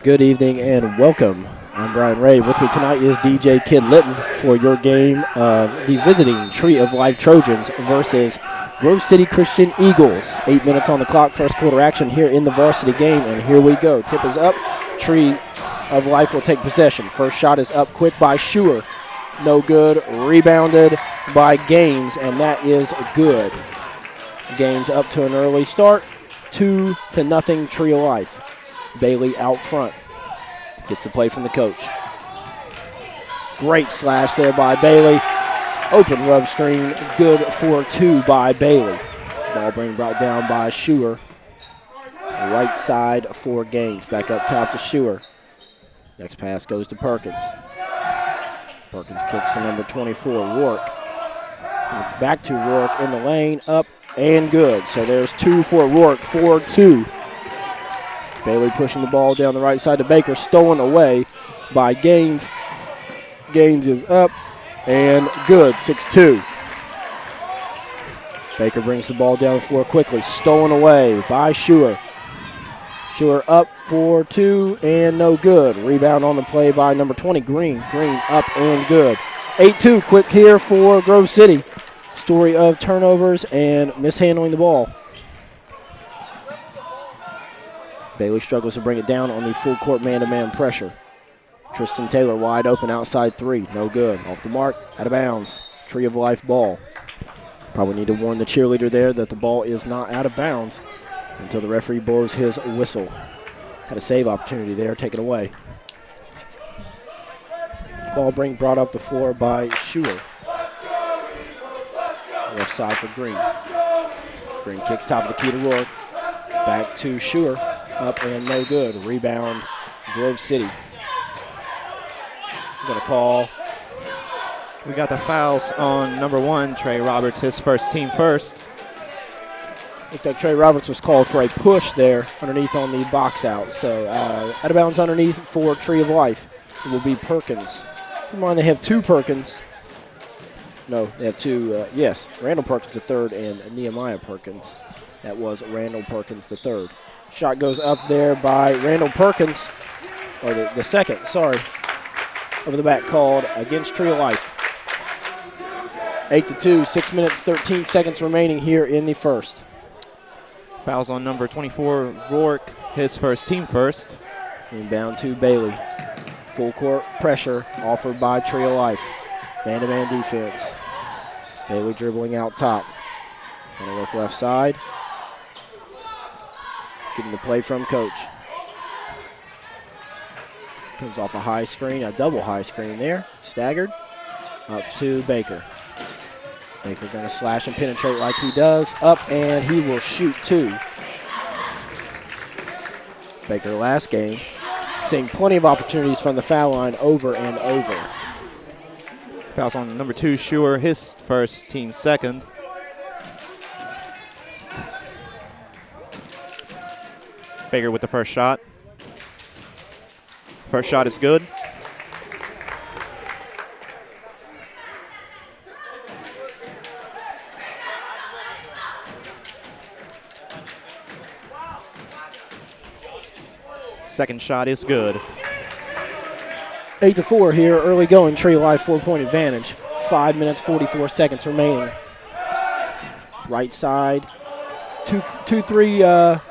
Good evening and welcome. I'm Brian Ray. With me tonight is DJ Kid Litton for your game of the visiting Tree of Life Trojans versus Grove City Christian Eagles. 8 minutes on the clock, first quarter action here in the varsity game, and here we go. Tip is up. Tree of Life will take possession. First shot is up quick by Schuer. No good. Rebounded by Gaines, and that is good. Gaines up to an early start. 2-0 Tree of Life. Bailey out front. Gets the play from the coach. Great slash there by Bailey. Open rub screen. Good for two by Bailey. Ball being brought down by Schuer. Right side for Gaines. Back up top to Schuer. Next pass goes to Perkins. Perkins kicks to number 24, Rourke. Back to Rourke in the lane. Up and good. So there's two for Rourke. 4-2. Bailey pushing the ball down the right side to Baker. Stolen away by Gaines. Gaines is up and good. 6-2. Baker brings the ball down the floor quickly. Stolen away by Schuer. Schuer up for two and no good. Rebound on the play by number 20, Green. Green up and good. 8-2 quick here for Grove City. Story of turnovers and mishandling the ball. Bailey struggles to bring it down on the full court man-to-man pressure. Tristan Taylor wide open outside three. No good. Off the mark, out of bounds. Tree of Life ball. Probably need to warn the cheerleader there that the ball is not out of bounds until the referee blows his whistle. Had a save opportunity there, taken away. Ball brought up the floor by Schuer. Left side for Green. Green kicks top of the key to Rourke. Back to Schuer. Up and no good. Rebound, Grove City. Got a call. We got the fouls on number 1, Trey Roberts, his first team first. Looked like Trey Roberts was called for a push there underneath on the box out. So out of bounds underneath for Tree of Life. It will be Perkins. Keep in mind they have two Perkins. No, they have two. Yes, Randall Perkins III and Nehemiah Perkins. That was Randall Perkins III. Shot goes up there by Randall Perkins, or the second, sorry. Over the back called against Tree of Life. 8-2, 6 minutes, 13 seconds remaining here in the first. Fouls on number 24, Rourke, his first team first. Inbound to Bailey. Full court pressure offered by Tree of Life. Man-to-man defense. Bailey dribbling out top. Gonna look left side. Getting the play from coach. Comes off a high screen, a double high screen there. Staggered. Up to Baker. Baker going to slash and penetrate like he does. Up and he will shoot two. Baker last game seeing plenty of opportunities from the foul line over and over. Fouls on number 2, Schuer, his first, team second. Baker with the first shot. First shot is good. Second shot is good. 8-4 here, early going, Tree of Life 4-point advantage. 5 minutes, 44 seconds remaining. Right side, 2-3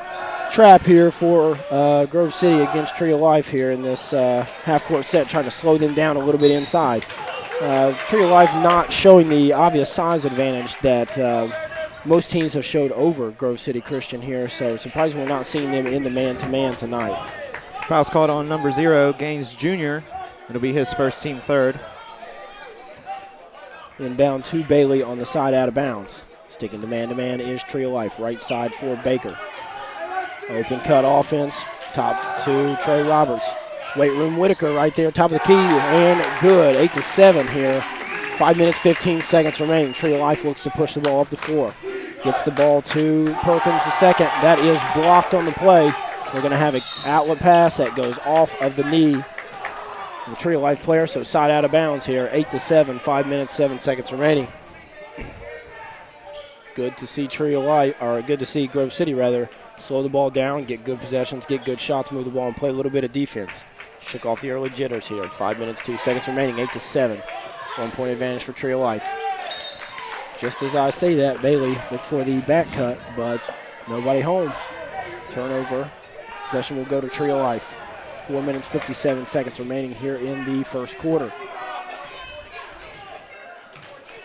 trap here for Grove City against Tree of Life here in this half-court set, trying to slow them down a little bit inside. Tree of Life not showing the obvious size advantage that most teams have showed over Grove City Christian here, so surprisingly we're not seeing them in the man-to-man tonight. Foul's called on number 0, Gaines Jr. It'll be his first, team third. Inbound to Bailey on the side out of bounds. Sticking to man is Tree of Life, right side for Baker. Open cut offense, top to Trey Roberts. Weight room Whitaker right there, top of the key, and good. 8-7 here. 5 minutes, 15 seconds remaining. Tree of Life looks to push the ball up the floor. Gets the ball to Perkins the second. That is blocked on the play. We're going to have an outlet pass that goes off of the knee of the Tree of Life player, so side out of bounds here. 8-7, 5 minutes, 7 seconds remaining. Good to see Tree of Life, or good to see Grove City rather, slow the ball down, get good possessions, get good shots, move the ball, and play a little bit of defense. Shook off the early jitters here. 5 minutes, 2 seconds remaining, 8-7. 1 point advantage for Tree of Life. Just as I say that, Bailey looked for the back cut, but nobody home. Turnover. Possession will go to Tree of Life. 4 minutes, 57 seconds remaining here in the first quarter.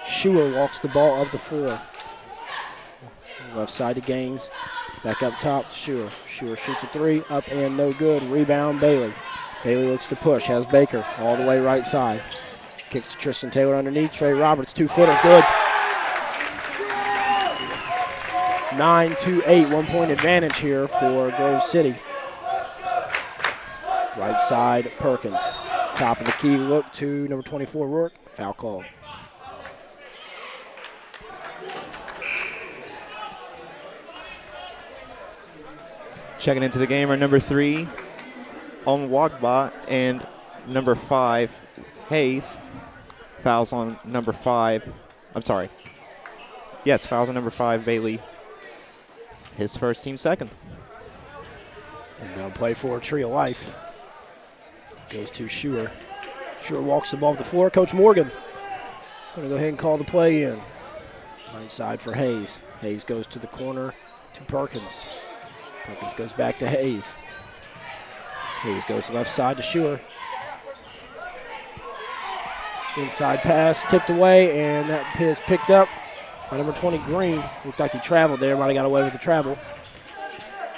Schuer walks the ball up the floor. Left side to Gaines. Back up top to Schuer. Schuer shoots a three, up and no good. Rebound, Bailey. Bailey looks to push, has Baker all the way right side. Kicks to Tristan Taylor underneath. Trey Roberts, 2-footer, good. 9-8, 1 point advantage here for Grove City. Right side, Perkins. Top of the key look to number 24, Rourke. Foul call. Checking into the game are number 3, Onwagba, and number 5, Hayes. Fouls on number 5. I'm sorry. Yes, fouls on number 5, Bailey. His first, team second. And now play for Tree of Life. Goes to Schuer. Schuer walks the ball up the floor. Coach Morgan going to go ahead and call the play in. Right side for Hayes. Hayes goes to the corner to Perkins. Perkins goes back to Hayes. Hayes goes left side to Schuer. Inside pass tipped away, and that is picked up by number 20, Green. Looked like he traveled there. Might have got away with the travel.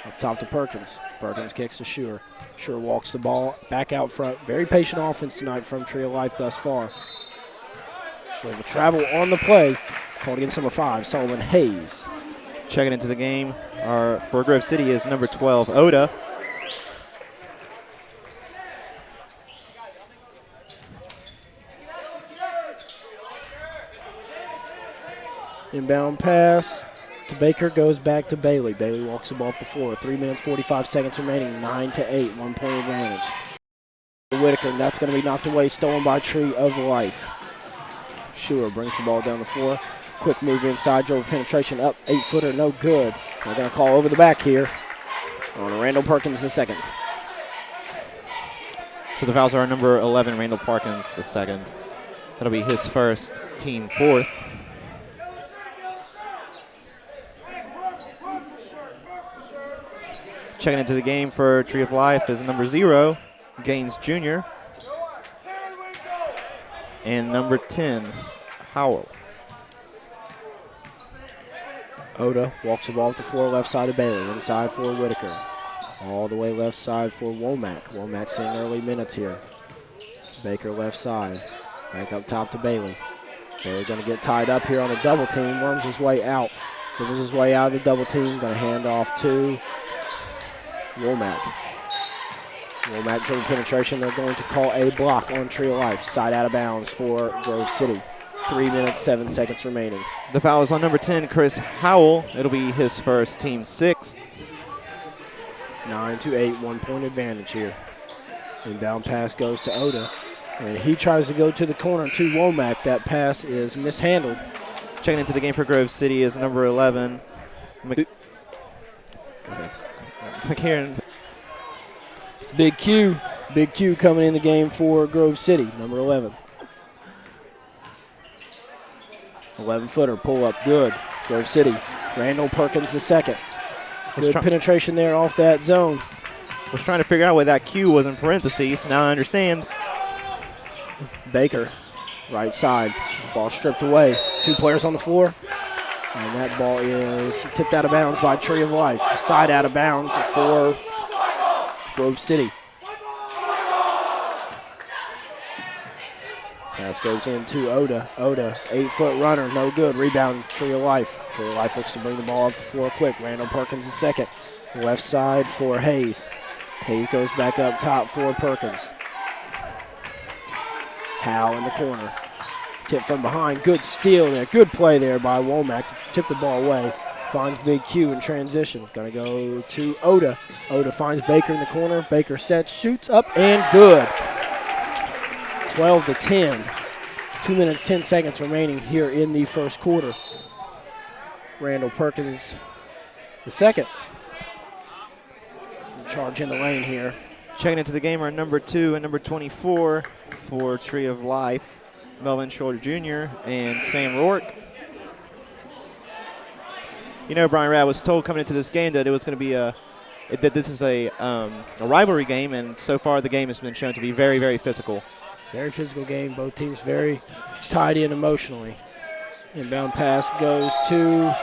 Up top to Perkins. Perkins kicks to Schuer. Schuer walks the ball back out front. Very patient offense tonight from Tree of Life thus far. We have a travel on the play. Called against number 5, Solomon Hayes. Checking into the game for Grove City is number 12, Oda. Inbound pass to Baker, goes back to Bailey. Bailey walks the ball up the floor. 3 minutes, 45 seconds remaining, 9-8, 1 point advantage. Whitaker, and that's going to be knocked away, stolen by Tree of Life. Schuer brings the ball down the floor. Quick move inside, dribble penetration up, 8-footer, no good. They're going to call over the back here on Randall Perkins the second. So the fouls are number 11, Randall Perkins the second. That'll be his first, team fourth. Checking into the game for Tree of Life is number 0, Gaines Jr. And number 10, Howell. Oda walks the ball up the floor, left side of Bailey. Inside for Whitaker. All the way left side for Womack. Womack seeing early minutes here. Baker left side. Back up top to Bailey. Bailey going to get tied up here on a double team. Worms his way out. Dribbles his way out of the double team. Going to hand off to Womack. Womack dribble penetration. They're going to call a block on Tree of Life. Side out of bounds for Grove City. 3 minutes, 7 seconds remaining. The foul is on number 10, Chris Howell. It'll be his first, team sixth. 9-8, 1 point advantage here. Inbound pass goes to Oda, and he tries to go to the corner to Womack. That pass is mishandled. Checking into the game for Grove City is number 11, Go ahead. McCarran. It's Big Q. Big Q coming in the game for Grove City, number 11. 11-footer, pull up, good. Grove City. Randall Perkins the second. Good penetration there off that zone. Was trying to figure out why that Q was in parentheses. Now I understand. Baker, right side. Ball stripped away. 2 players on the floor. And that ball is tipped out of bounds by Tree of Life. Side out of bounds for Grove City. Pass goes into Oda. Oda, 8-foot runner, no good. Rebound, Tree of Life. Tree of Life looks to bring the ball up the floor quick. Randall Perkins the second. Left side for Hayes. Hayes goes back up top for Perkins. Howe in the corner. Tip from behind. Good steal there. Good play there by Womack to tip the ball away. Finds Big Q in transition. Going to go to Oda. Oda finds Baker in the corner. Baker sets, shoots up, and good. 12-10. 2 minutes, 10 seconds remaining here in the first quarter. Randall Perkins the second. charge in the lane here. Checking into the game are number 2 and number 24 for Tree of Life, Melvin Schroeder Jr. and Sam Rourke. You know, Brian Rad was told coming into this game that it was going to be that this is a rivalry game, and so far the game has been shown to be very, very physical. Very physical game. Both teams very tied in emotionally. Inbound pass goes to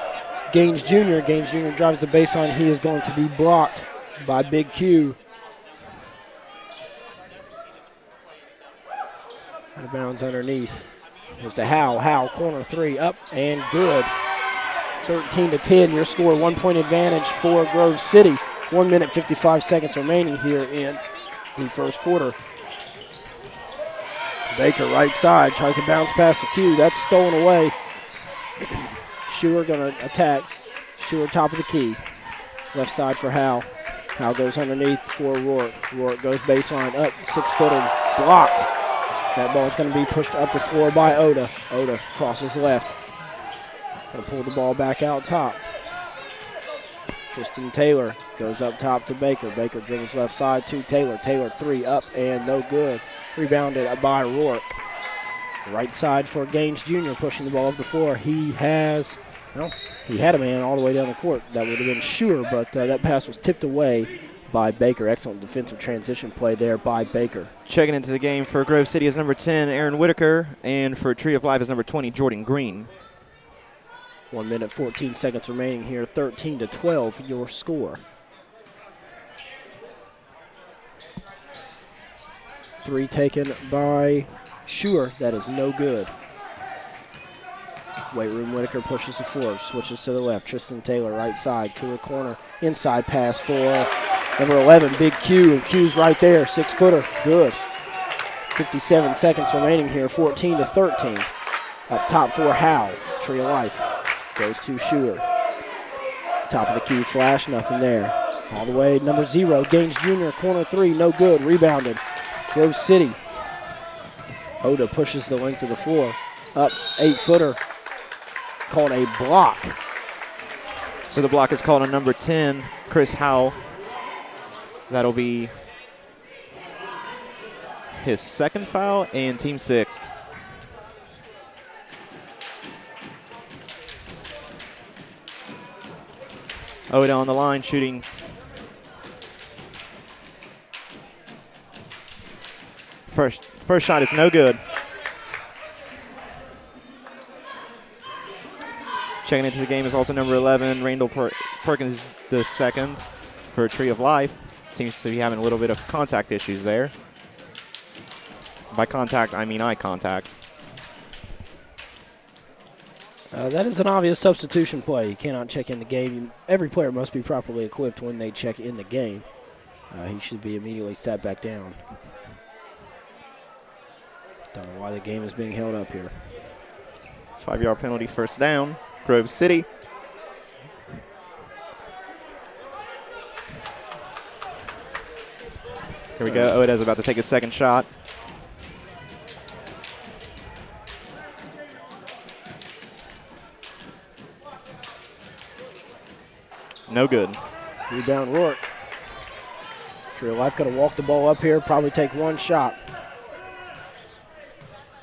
Gaines Jr. Gaines Jr. drives the baseline. He is going to be blocked by Big Q. Out of bounds underneath. Goes to Howe. Howe, corner 3, up and good. 13-10, your score, 1-point advantage for Grove City. 1 minute, 55 seconds remaining here in the first quarter. Baker, right side, tries to bounce past the Q. That's stolen away. Schuer going to attack. Schuer, top of the key. Left side for Howe. Howe goes underneath for Rourke. Rourke goes baseline up, 6-footer, blocked. That ball is going to be pushed up the floor by Oda. Oda crosses left. Going to pull the ball back out top. Tristan Taylor goes up top to Baker. Baker dribbles left side to Taylor. Taylor 3 up and no good. Rebounded by Rourke. Right side for Gaines Jr. pushing the ball up the floor. He had a man all the way down the court. That would have been Schuer, but that pass was tipped away by Baker. Excellent defensive transition play there by Baker. Checking into the game for Grove City is number 10, Aaron Whitaker, and for Tree of Life is number 20, Jordan Green. 1 minute, 14 seconds remaining here. 13-12, your score. 3 taken by Schuer. That is no good. Weight room Whitaker pushes the floor, switches to the left. Tristan Taylor, right side, to the corner. Inside pass for number 11, Big Q. Q's right there, 6-footer, good. 57 seconds remaining here, 14-13. Up top for Howe, Tree of Life. Goes to Schuer. Top of the key flash, nothing there. All the way, number 0, Gaines Jr., corner 3, no good, rebounded. Grove City. Oda pushes the length of the floor. Up, 8-footer. Called a block. So the block is called on number 10, Chris Howell. That'll be his second foul and team 6th. Oda on the line shooting. First shot is no good. Checking into the game is also number 11, Randall Perkins the second for Tree of Life. Seems to be having a little bit of contact issues there. By contact, I mean eye contacts. That is an obvious substitution play. You cannot check in the game. Every player must be properly equipped when they check in the game. He should be immediately sat back down. Don't know why the game is being held up here. 5-yard penalty, first down, Grove City. Here we go. Oda's about to take his second shot. No good. Rebound Rourke. Tree of Life going to walk the ball up here, probably take one shot.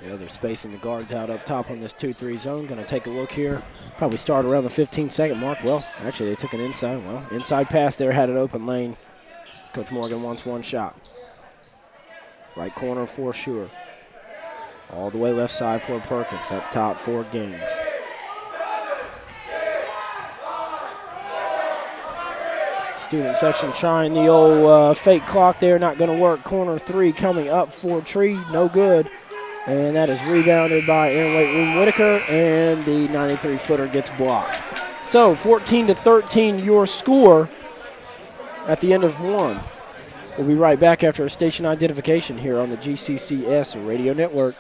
Yeah, they're spacing the guards out up top on this 2-3 zone. Going to take a look here. Probably start around the 15-second mark. Well, actually, they took an inside. Well, inside pass there, had an open lane. Coach Morgan wants one shot. Right corner for Schuer. All the way left side for Perkins. Up top for Gaines. Student section trying the old fake clock there. Not going to work. Corner 3 coming up for Tree. No good. And that is rebounded by Aaron Weight Room Whitaker. And the 93-footer gets blocked. So 14-13 your score at the end of 1. We'll be right back after a station identification here on the GCCS Radio Network.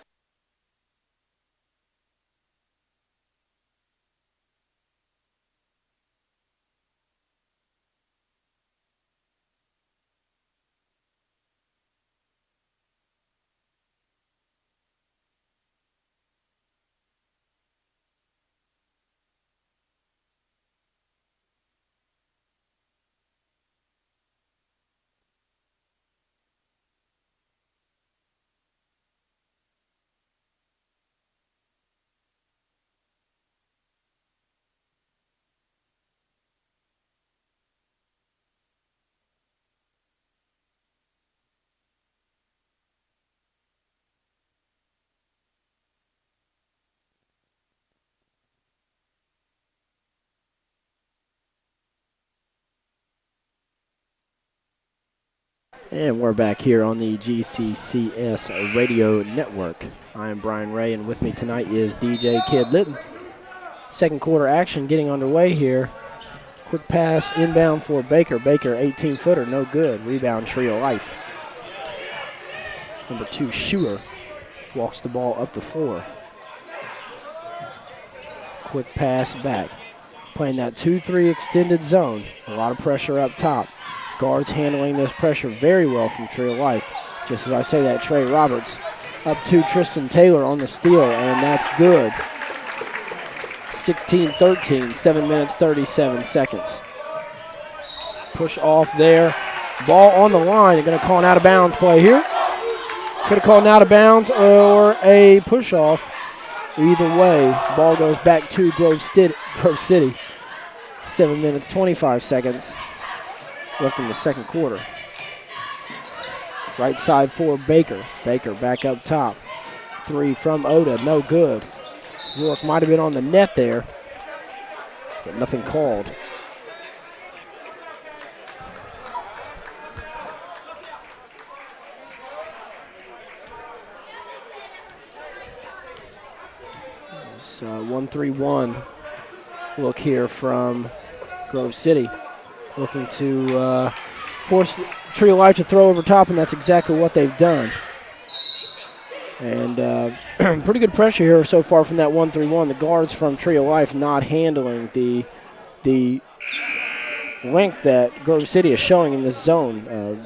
And we're back here on the GCCS Radio Network. I am Brian Ray, and with me tonight is DJ Kid Litton. Second quarter action getting underway here. Quick pass inbound for Baker. Baker, 18-footer, no good. Rebound, Tree of Life. Number 2, Schuer, walks the ball up the floor. Quick pass back. Playing that 2-3 extended zone. A lot of pressure up top. Guards handling this pressure very well from Tree of Life. Just as I say that, Trey Roberts up to Tristan Taylor on the steal, and that's good. 16-13, 7 minutes, 37 seconds. Push off there. Ball on the line. They're going to call an out-of-bounds play here. Could have called an out-of-bounds or a push-off. Either way, ball goes back to Grove City. 7 minutes, 25 seconds left in the second quarter. Right side for Baker. Baker back up top. 3 from Oda, no good. York might have been on the net there, but nothing called. It's 1-3-1 look here from Grove City. Looking to force Tree of Life to throw over top, and that's exactly what they've done. And pretty good pressure here so far from that 1-3-1. The guards from Tree of Life not handling the length that Grove City is showing in this zone.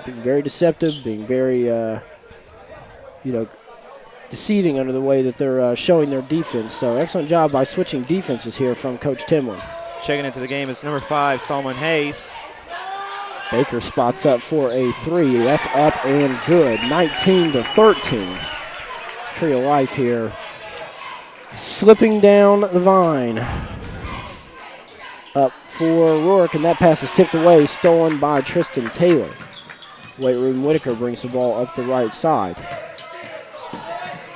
Being very deceptive, being very, deceiving under the way that they're showing their defense. So excellent job by switching defenses here from Coach Timlin. Checking into the game is number 5, Solomon Hayes. Baker spots up for a 3. That's up and good. 19-13. Tree of Life here slipping down the vine. Up for Rourke, and that pass is tipped away, stolen by Tristan Taylor. Weight Room Whitaker brings the ball up the right side.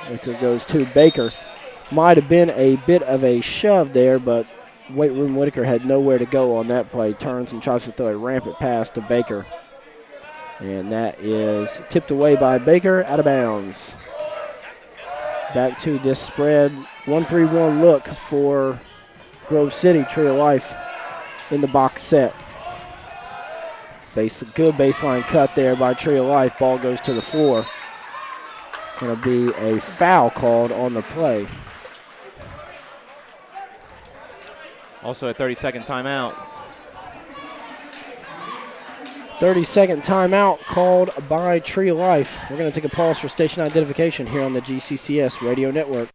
Whitaker goes to Baker. Might have been a bit of a shove there, but Weight Room Whitaker had nowhere to go on that play. Turns and tries to throw a rampant pass to Baker. And that is tipped away by Baker, out of bounds. Back to this spread. 1-3-1 look for Grove City. Tree of Life in the box set. Good baseline cut there by Tree of Life. Ball goes to the floor. Going to be a foul called on the play. Also a 30-second timeout. 30-second timeout called by Tree of Life. We're going to take a pause for station identification here on the GCCS Radio Network.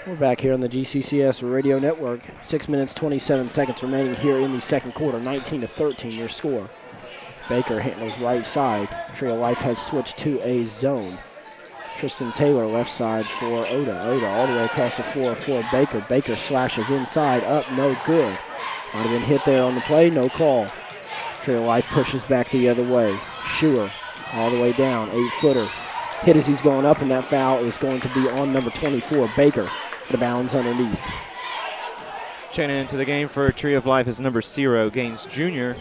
We're back here on the GCCS Radio Network. 6 minutes, 27 seconds remaining here in the second quarter. 19-13 your score. Baker handles right side. Tree of Life has switched to a zone. Tristan Taylor left side for Oda. Oda all the way across the floor for Baker. Baker slashes inside, up, no good. Might have been hit there on the play, no call. Tree of Life pushes back the other way. Schuer all the way down, 8-footer. Hit as he's going up, and that foul is going to be on number 24, Baker. The bounds underneath. Checking into the game for Tree of Life is number 0, Gaines Jr.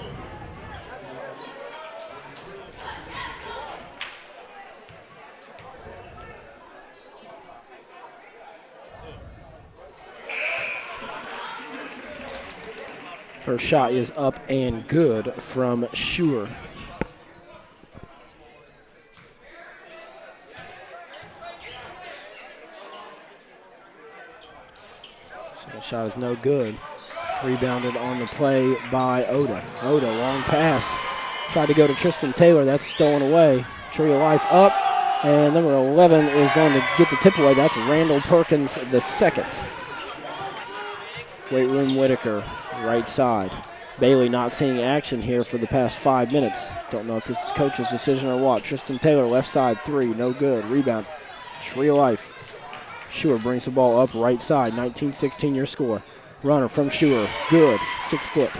First shot is up and good from Schuer. Shot is no good. Rebounded on the play by Oda. Oda, long pass. Tried to go to Tristan Taylor. That's stolen away. Tree of Life up. And number 11 is going to get the tip away. That's Randall Perkins the second. Weight Room Whitaker, right side. Bailey not seeing action here for the past 5 minutes. Don't know if this is coach's decision or what. Tristan Taylor, left side, 3, no good. Rebound, Tree of Life. Schuer brings the ball up right side, 19-16 your score. Runner from Schuer, good, 6 foot.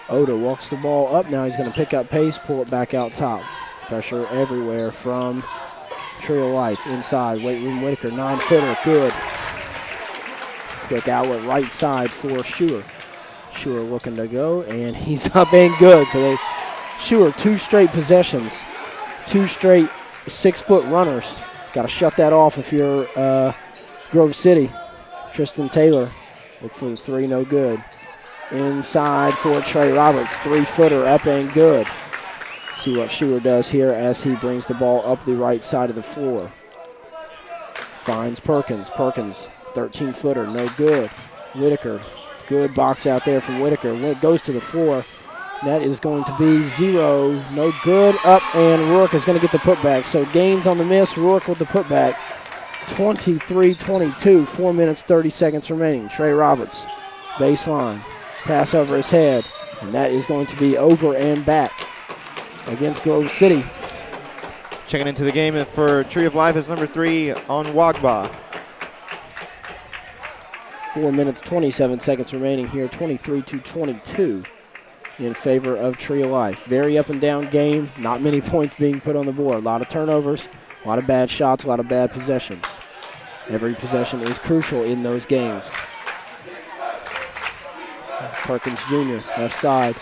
Oda walks the ball up. Now he's going to pick up pace, pull it back out top. Pressure everywhere from Tree of Life. Inside, weight room Whitaker, 9-footer, good. Quick outlet right side for Schuer. Schuer looking to go, and he's up and good. So Schuer, 2 straight possessions, 2 straight 6-foot runners. Got to shut that off if you're Grove City. Tristan Taylor, look for the 3, no good. Inside for Trey Roberts, 3-footer, up and good. See what Schuer does here as he brings the ball up the right side of the floor. Finds Perkins. Perkins, 13-footer, no good. Whitaker, good box out there from Whitaker. Goes to the floor. That is going to be 0, no good. Up, and Rourke is going to get the putback. So Gaines on the miss, Rourke with the putback. 23-22, 4 minutes, 30 seconds remaining. Trey Roberts, baseline. Pass over his head, and that is going to be over and back against Grove City. Checking into the game for Tree of Life is number 3 on Wagba. 4 minutes, 27 seconds remaining here, 23-22 in favor of Tree of Life. Very up and down game, not many points being put on the board. A lot of turnovers, a lot of bad shots, a lot of bad possessions. Every possession is crucial in those games. Perkins Jr., left side.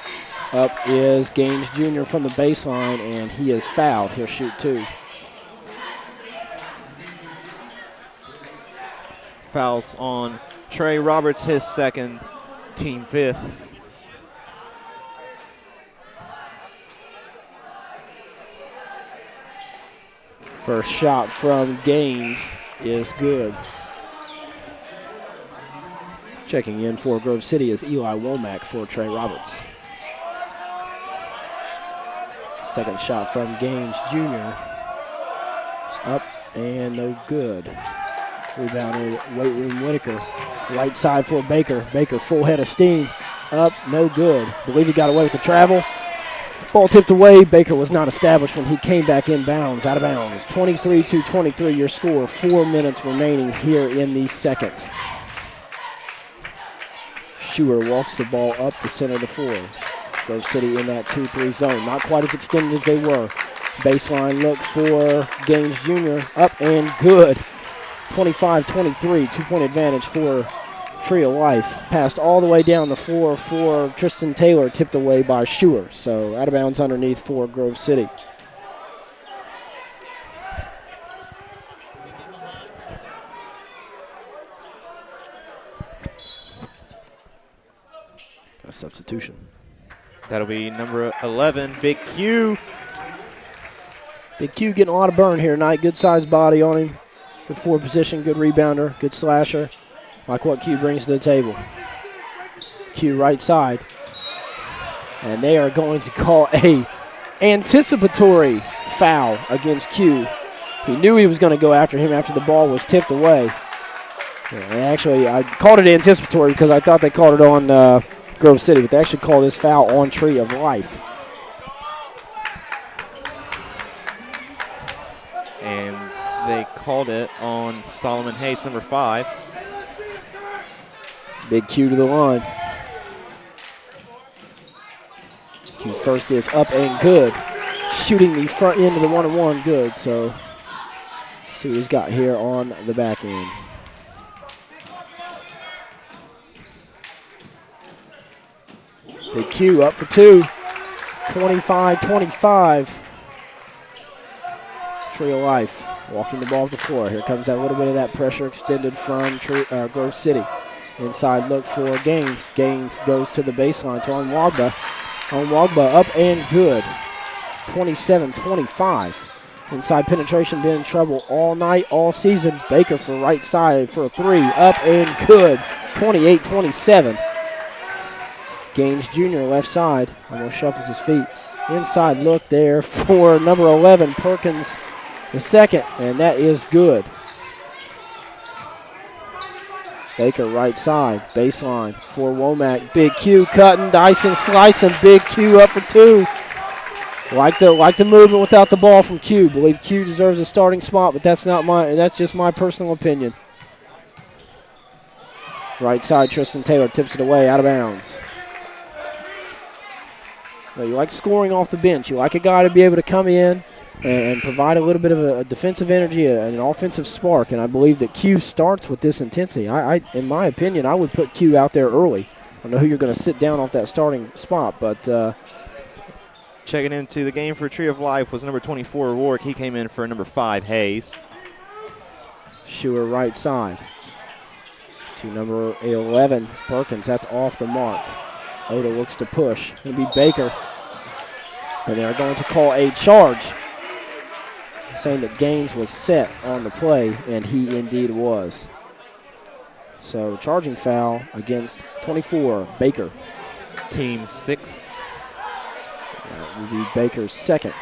Up is Gaines Jr. from the baseline, and he is fouled. He'll shoot 2. Fouls on Trey Roberts, his 2nd, team 5th. First shot from Gaines is good. Checking in for Grove City is Eli Womack for Trey Roberts. Second shot from Gaines Jr. It's up and no good. Rebounded weight room Whitaker. Right side for Baker. Baker full head of steam. Up, no good. Believe he got away with the travel. Ball tipped away. Baker was not established when he came back in bounds, out of bounds. 23-23 your score. 4 minutes remaining here in the second. Schuer walks the ball up the center of the floor. Grove City in that 2-3 zone. Not quite as extended as they were. Baseline look for Gaines Jr. Up and good. 25-23, 2-point advantage for Tree of Life. Passed all the way down the floor for Tristan Taylor, tipped away by Schuer. So out of bounds underneath for Grove City. Got a substitution. That'll be number 11, Big Q. Big Q getting a lot of burn here tonight. Good sized body on him. Good forward position, good rebounder, good slasher. Like what Q brings to the table. Q right side. And they are going to call a anticipatory foul against Q. He knew he was going to go after him after the ball was tipped away. Actually, I called it anticipatory because I thought they called it on Grove City, but they actually called this foul on Tree of Life. And they called it on Solomon Hayes, number 5. Big Q to the line. Q's first is up and good. Shooting the front end of the 1-and-1, good. So, see what he's got here on the back end. Big Q up for 2. 25-25. Tree of Life walking the ball off the floor. Here comes that little bit of that pressure extended from Grove City. Inside look for Gaines. Gaines goes to the baseline to Onwagba. Onwagba up and good. 27-25. Inside penetration, been in trouble all night, all season. Baker for right side for a 3. Up and good. 28-27. Gaines Jr. left side. Almost shuffles his feet. Inside look there for number 11, Perkins the second, and that is good. Baker right side, baseline for Womack. Big Q cutting, dicing, slicing. Big Q up for two. Like the movement without the ball from Q. Believe Q deserves a starting spot, but that's just my personal opinion. Right side, Tristan Taylor tips it away, out of bounds. Now, you like scoring off the bench. You like a guy to be able to come in and provide a little bit of a defensive energy and an offensive spark, and I believe that Q starts with this intensity. In my opinion, I would put Q out there early. I don't know who you're going to sit down off that starting spot, but checking into the game for Tree of Life was number 24, Rourke. He came in for number 5, Hayes. Schuer right side to number 11, Perkins. That's off the mark. Oda looks to push. It'll be Baker. And they're going to call a charge, saying that Gaines was set on the play, and he indeed was. So charging foul against 24, Baker. Team 6th. That will be Baker's second.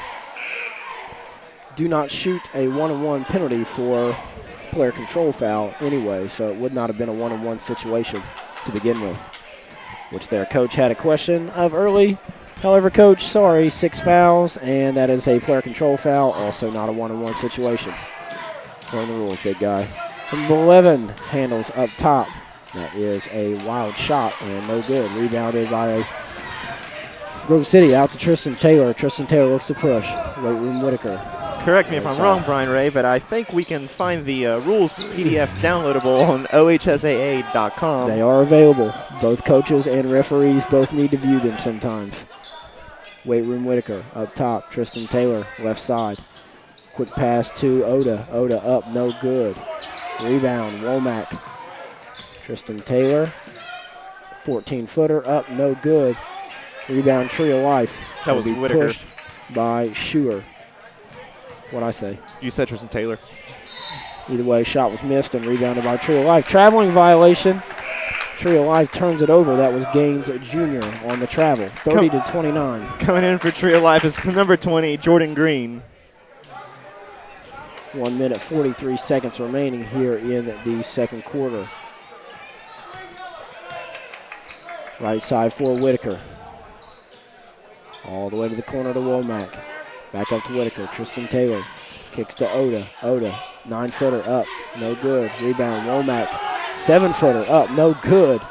Do not shoot a one-on-one penalty for player control foul anyway, so it would not have been a one-on-one situation to begin with, which their coach had a question of early. However, coach, sorry, 6 fouls, and that is a player control foul, also not a one-on-one situation. Learn the rules, big guy. Number 11 handles up top. That is a wild shot and no good. Rebounded by Grove City, out to Tristan Taylor. Tristan Taylor looks to push. Weight room Whitaker. Correct me if I'm wrong, Brian Ray, but I think we can find the rules PDF downloadable on ohsaa.com. They are available. Both coaches and referees both need to view them sometimes. Weight room Whitaker up top. Tristan Taylor left side. Quick pass to Oda. Oda up, no good. Rebound, Womack. Tristan Taylor, 14-footer up, no good. Rebound, Tree of Life. That was Whitaker. Pushed by Schuer. What'd I say? You said Tristan Taylor. Either way, shot was missed and rebounded by Tree of Life. Traveling violation. Tree of Life turns it over. That was Gaines Jr. on the travel, 30-29. Coming in for Tree of Life is number 20, Jordan Green. 1 minute, 43 seconds remaining here in the second quarter. Right side for Whitaker. All the way to the corner to Womack. Back up to Whitaker. Tristan Taylor kicks to Oda. Oda, 9-footer up, no good. Rebound, Womack, 7-footer up, no good.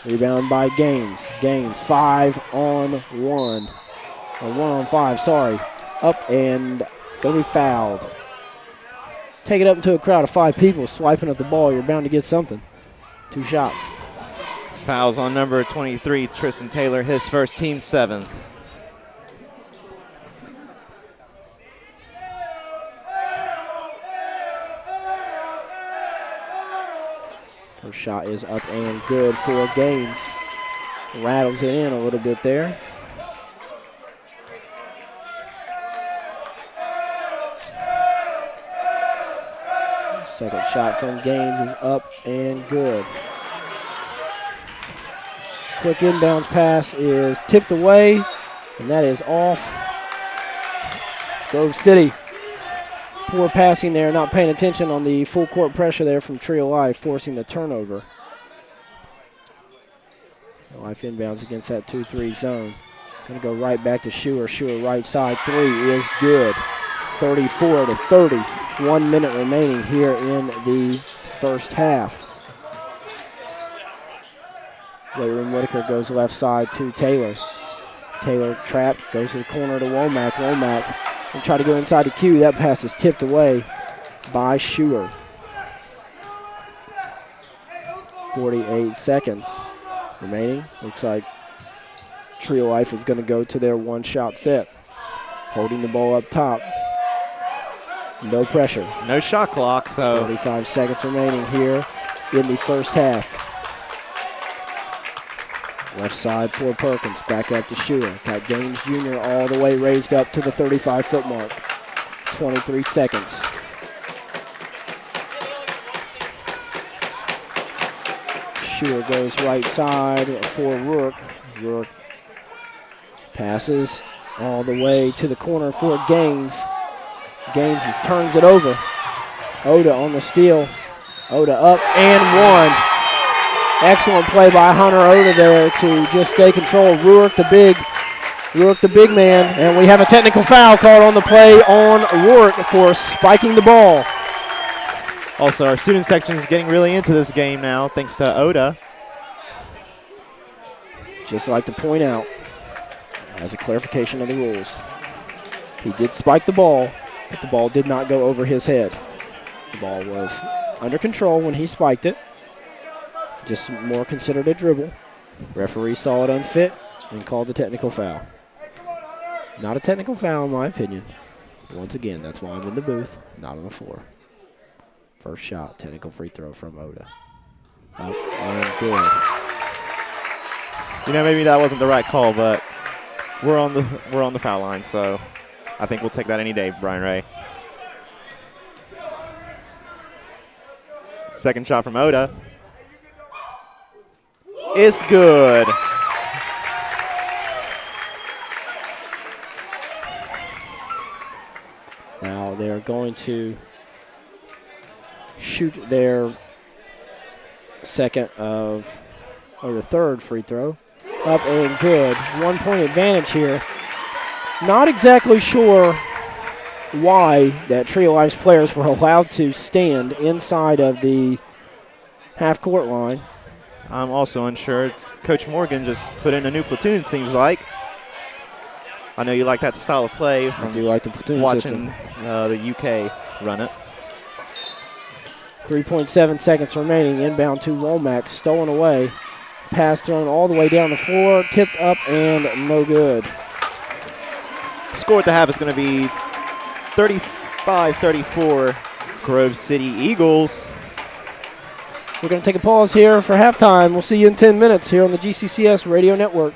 Rebound by Gaines. Gaines, 5-on-1. Or 1-on-5, sorry. Up and gonna be fouled. Take it up into a crowd of 5 people swiping at the ball. You're bound to get something. 2 shots. Fouls on number 23, Tristan Taylor, his first, team 7th. First shot is up and good for Gaines. Rattles it in a little bit there. Second shot from Gaines is up and good. Quick inbounds pass is tipped away, and that is off. Grove City. Poor passing there, not paying attention on the full court pressure there from Tree of Life, forcing the turnover. Life inbounds against that 2-3 zone. Going to go right back to Schuer. Schuer right side, 3 is good. 34-30. 1 minute remaining here in the first half. Weight room Whitaker goes left side to Taylor. Taylor trapped, goes to the corner to Womack. Womack will try to go inside the Q. That pass is tipped away by Schuer. 48 seconds remaining. Looks like Tree of Life is going to go to their one-shot set. Holding the ball up top. No pressure. No shot clock, so 35 seconds remaining here in the first half. Left side for Perkins, back up to Schuer. Got Gaines Jr. all the way raised up to the 35-foot mark. 23 seconds. Schuer goes right side for Rourke. Rourke passes all the way to the corner for Gaines. Gaines turns it over. Oda on the steal. Oda up and one. Excellent play by Hunter Oda there to just stay control. Ruark the big man, and we have a technical foul called on the play on Ruark for spiking the ball. Also, our student section is getting really into this game now, thanks to Oda. Just like to point out, as a clarification of the rules, he did spike the ball, but the ball did not go over his head. The ball was under control when he spiked it. Just more considered a dribble. Referee saw it unfit and called the technical foul. Not a technical foul in my opinion. Once again, that's why I'm in the booth, not on the floor. First shot, technical free throw from Oda. Up and good. You know, maybe that wasn't the right call, but we're on the foul line, so I think we'll take that any day, Brian Ray. Second shot from Oda. It's good. Now they're going to shoot their the third free throw. Up and good. 1 point advantage here. Not exactly sure why that Trio Lives players were allowed to stand inside of the half-court line. I'm also unsure. Coach Morgan just put in a new platoon, it seems like. I know you like that style of play. I do like the platoon watching system. The UK run it. 3.7 seconds remaining. Inbound to Womack. Stolen away. Pass thrown all the way down the floor. Tipped up and no good. Score at the half is going to be 35-34 Grove City Eagles. We're going to take a pause here for halftime. We'll see you in 10 minutes here on the GCCS Radio Network.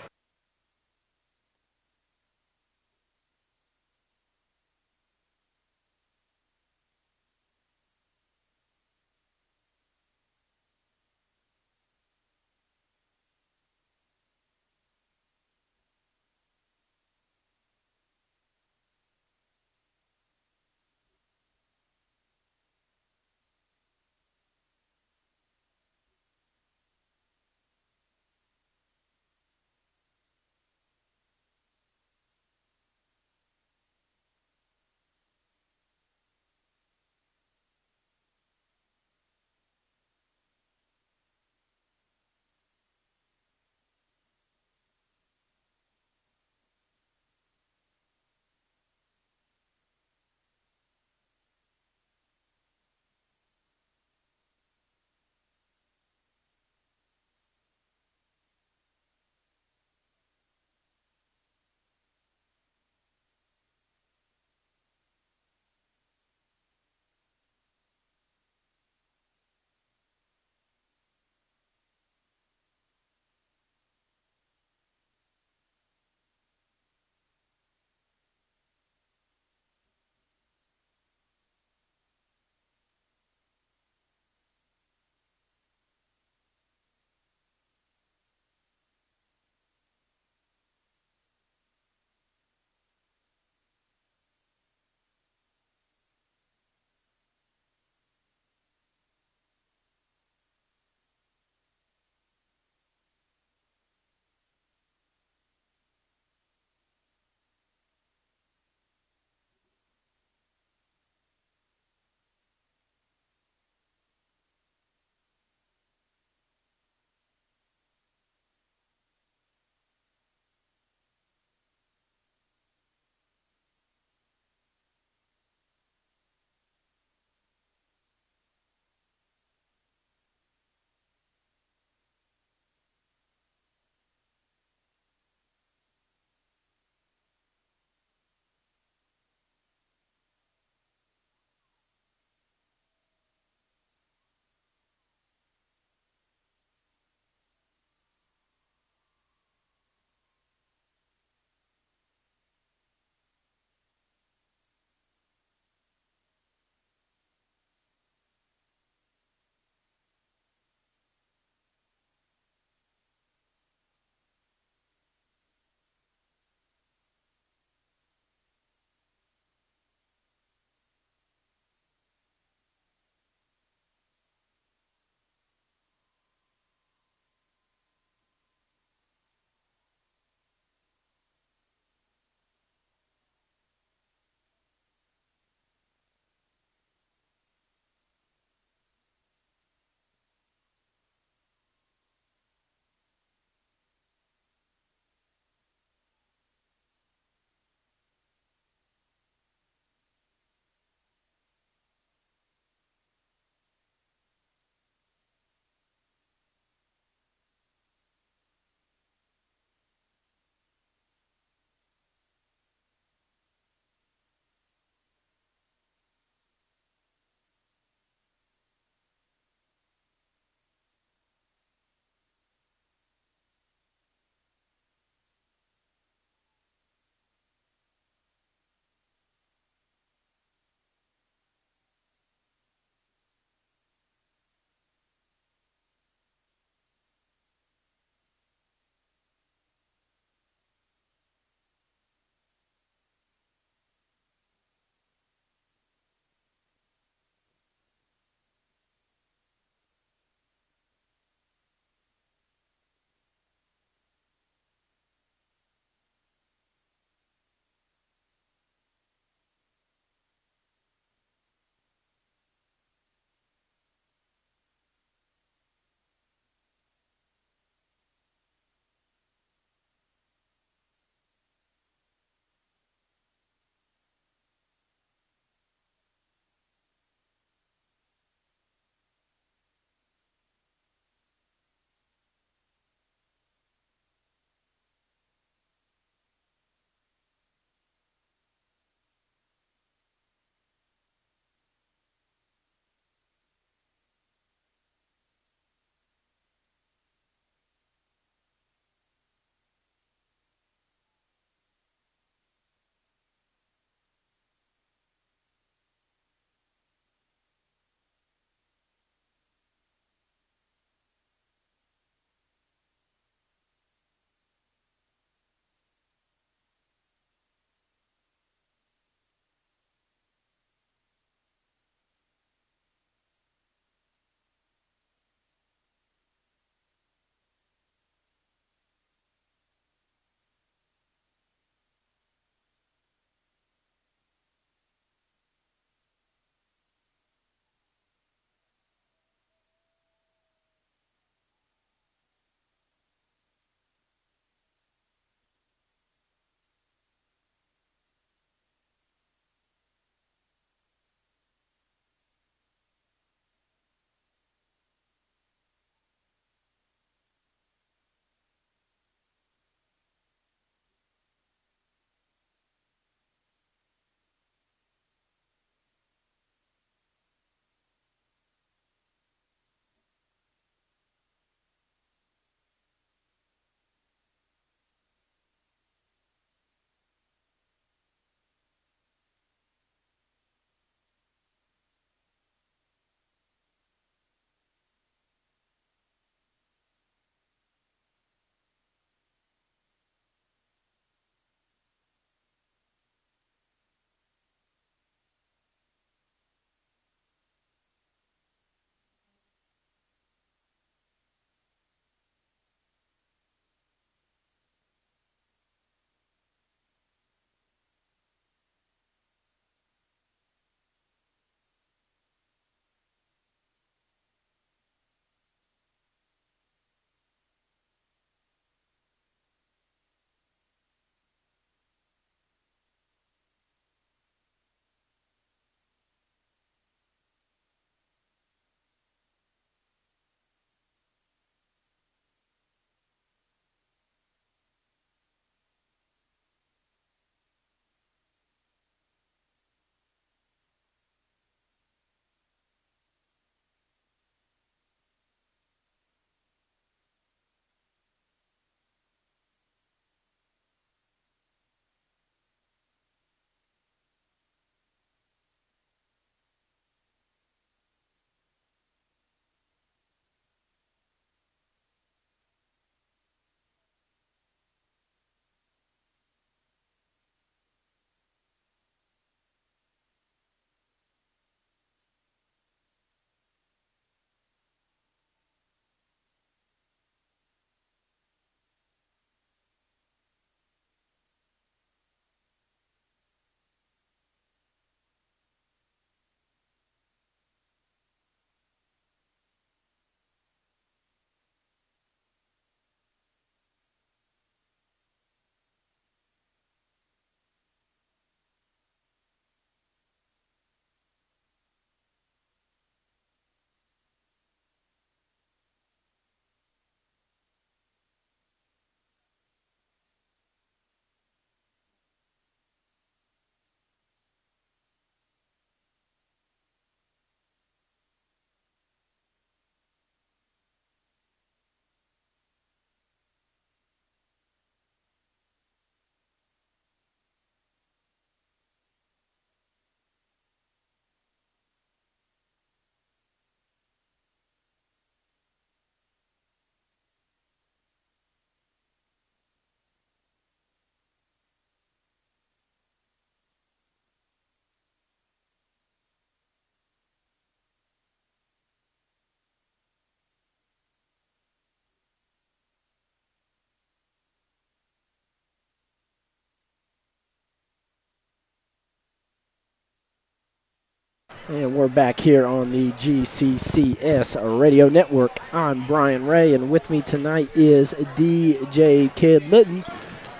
And we're back here on the GCCS Radio Network. I'm Brian Ray, and with me tonight is DJ Kid Litton.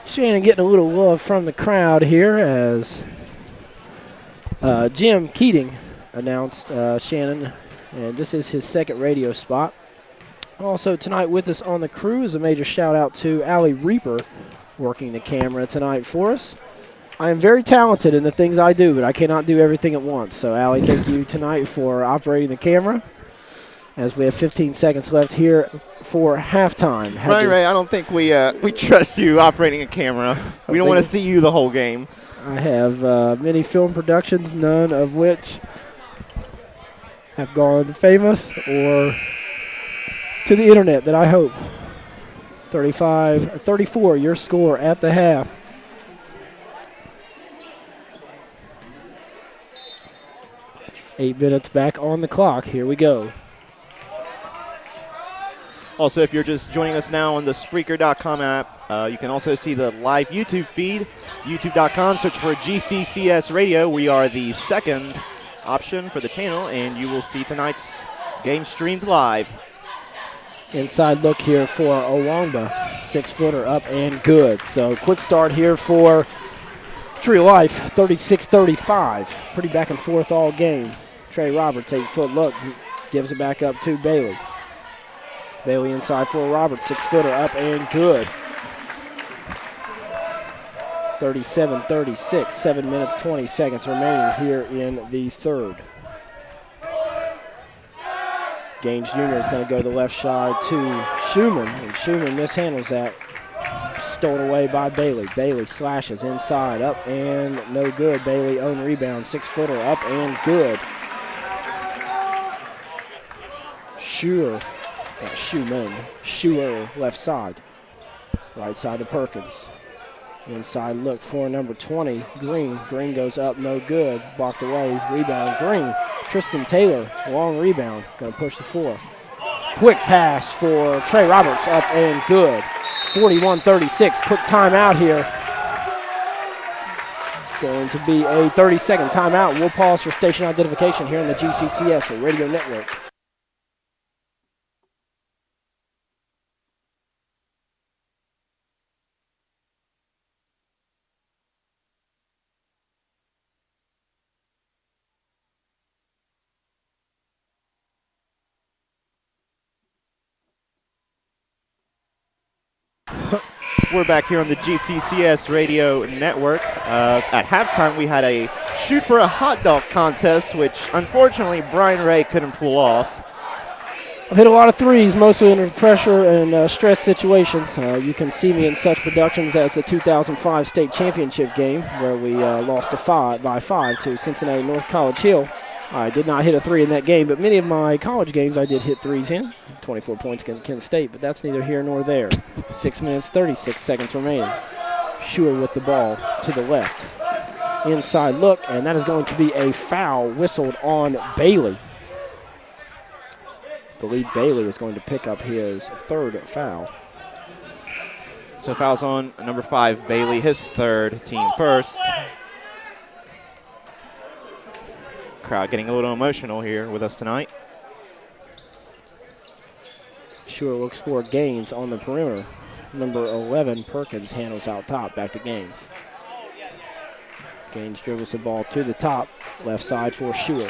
Shannon getting a little love from the crowd here as Jim Keating announced Shannon, and this is his second radio spot. Also tonight with us on the crew is a major shout out to Allie Reaper working the camera tonight for us. I am very talented in the things I do, but I cannot do everything at once. So, Allie, thank you tonight for operating the camera as we have 15 seconds left here for halftime. Brian Ray, I don't think we trust you operating a camera. We don't want to see you the whole game. I have many film productions, none of which have gone famous or to the internet that I hope. 35-34, your score at the half. Eight minutes back on the clock. Here we go. Also, if you're just joining us now on the Spreaker.com app, you can also see the live YouTube feed, youtube.com. Search for GCCS Radio. We are the second option for the channel, and you will see tonight's game streamed live. Inside look here for Owongba. 6-footer up and good. So quick start here for Tree of Life, 36-35. Pretty back and forth all game. Trey Roberts, 8-foot look, gives it back up to Bailey. Bailey inside for Roberts, 6-footer up and good. 37-36, 7 minutes, 20 seconds remaining here in the third. Gaines Jr. is going to go to the left side to Schumann, and Schumann mishandles that. Stolen away by Bailey. Bailey slashes inside, up and no good. Bailey own rebound, 6-footer up and good. Schuer left side. Right side to Perkins. Inside look for number 20, Green. Green goes up, no good. Blocked away, rebound, Green. Tristan Taylor, long rebound, going to push the floor. Quick pass for Trey Roberts, up and good. 41-36, quick timeout here. Going to be a 30-second timeout. We'll pause for station identification here on the GCCS Radio Network. We're back here on the GCCS Radio Network. At halftime, we had a shoot for a hot dog contest, which unfortunately Brian Ray couldn't pull off. I've hit a lot of threes, mostly under pressure and stress situations. You can see me in such productions as the 2005 state championship game, where we lost by 5 to Cincinnati North College Hill. I did not hit a three in that game, but many of my college games I did hit threes in. 24 points against Kent State, but that's neither here nor there. 6 minutes, 36 seconds remaining. Schuer with the ball to the left. Inside look, and that is going to be a foul whistled on Bailey. I believe Bailey is going to pick up his third foul. So fouls on number 5, Bailey, his third, team first. Crowd getting a little emotional here with us tonight. Schuer looks for Gaines on the perimeter. Number 11, Perkins, handles out top, back to Gaines. Gaines dribbles the ball to the top, left side for Schuer.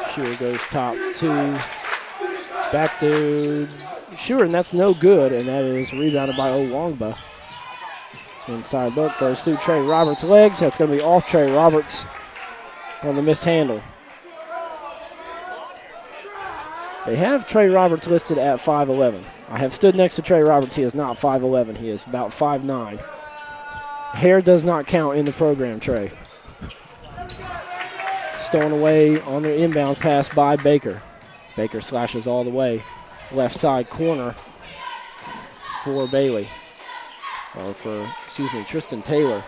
Schuer goes top to, back to Schuer, and that's no good, and that is rebounded by Owongba. Inside look, goes through Trey Roberts' legs. That's going to be off Trey Roberts on the mishandle. They have Trey Roberts listed at 5'11". I have stood next to Trey Roberts. He is not 5'11". He is about 5'9". Hair does not count in the program, Trey. Stolen away on the inbound pass by Baker. Baker slashes all the way. Left side corner for Bailey. Tristan Taylor.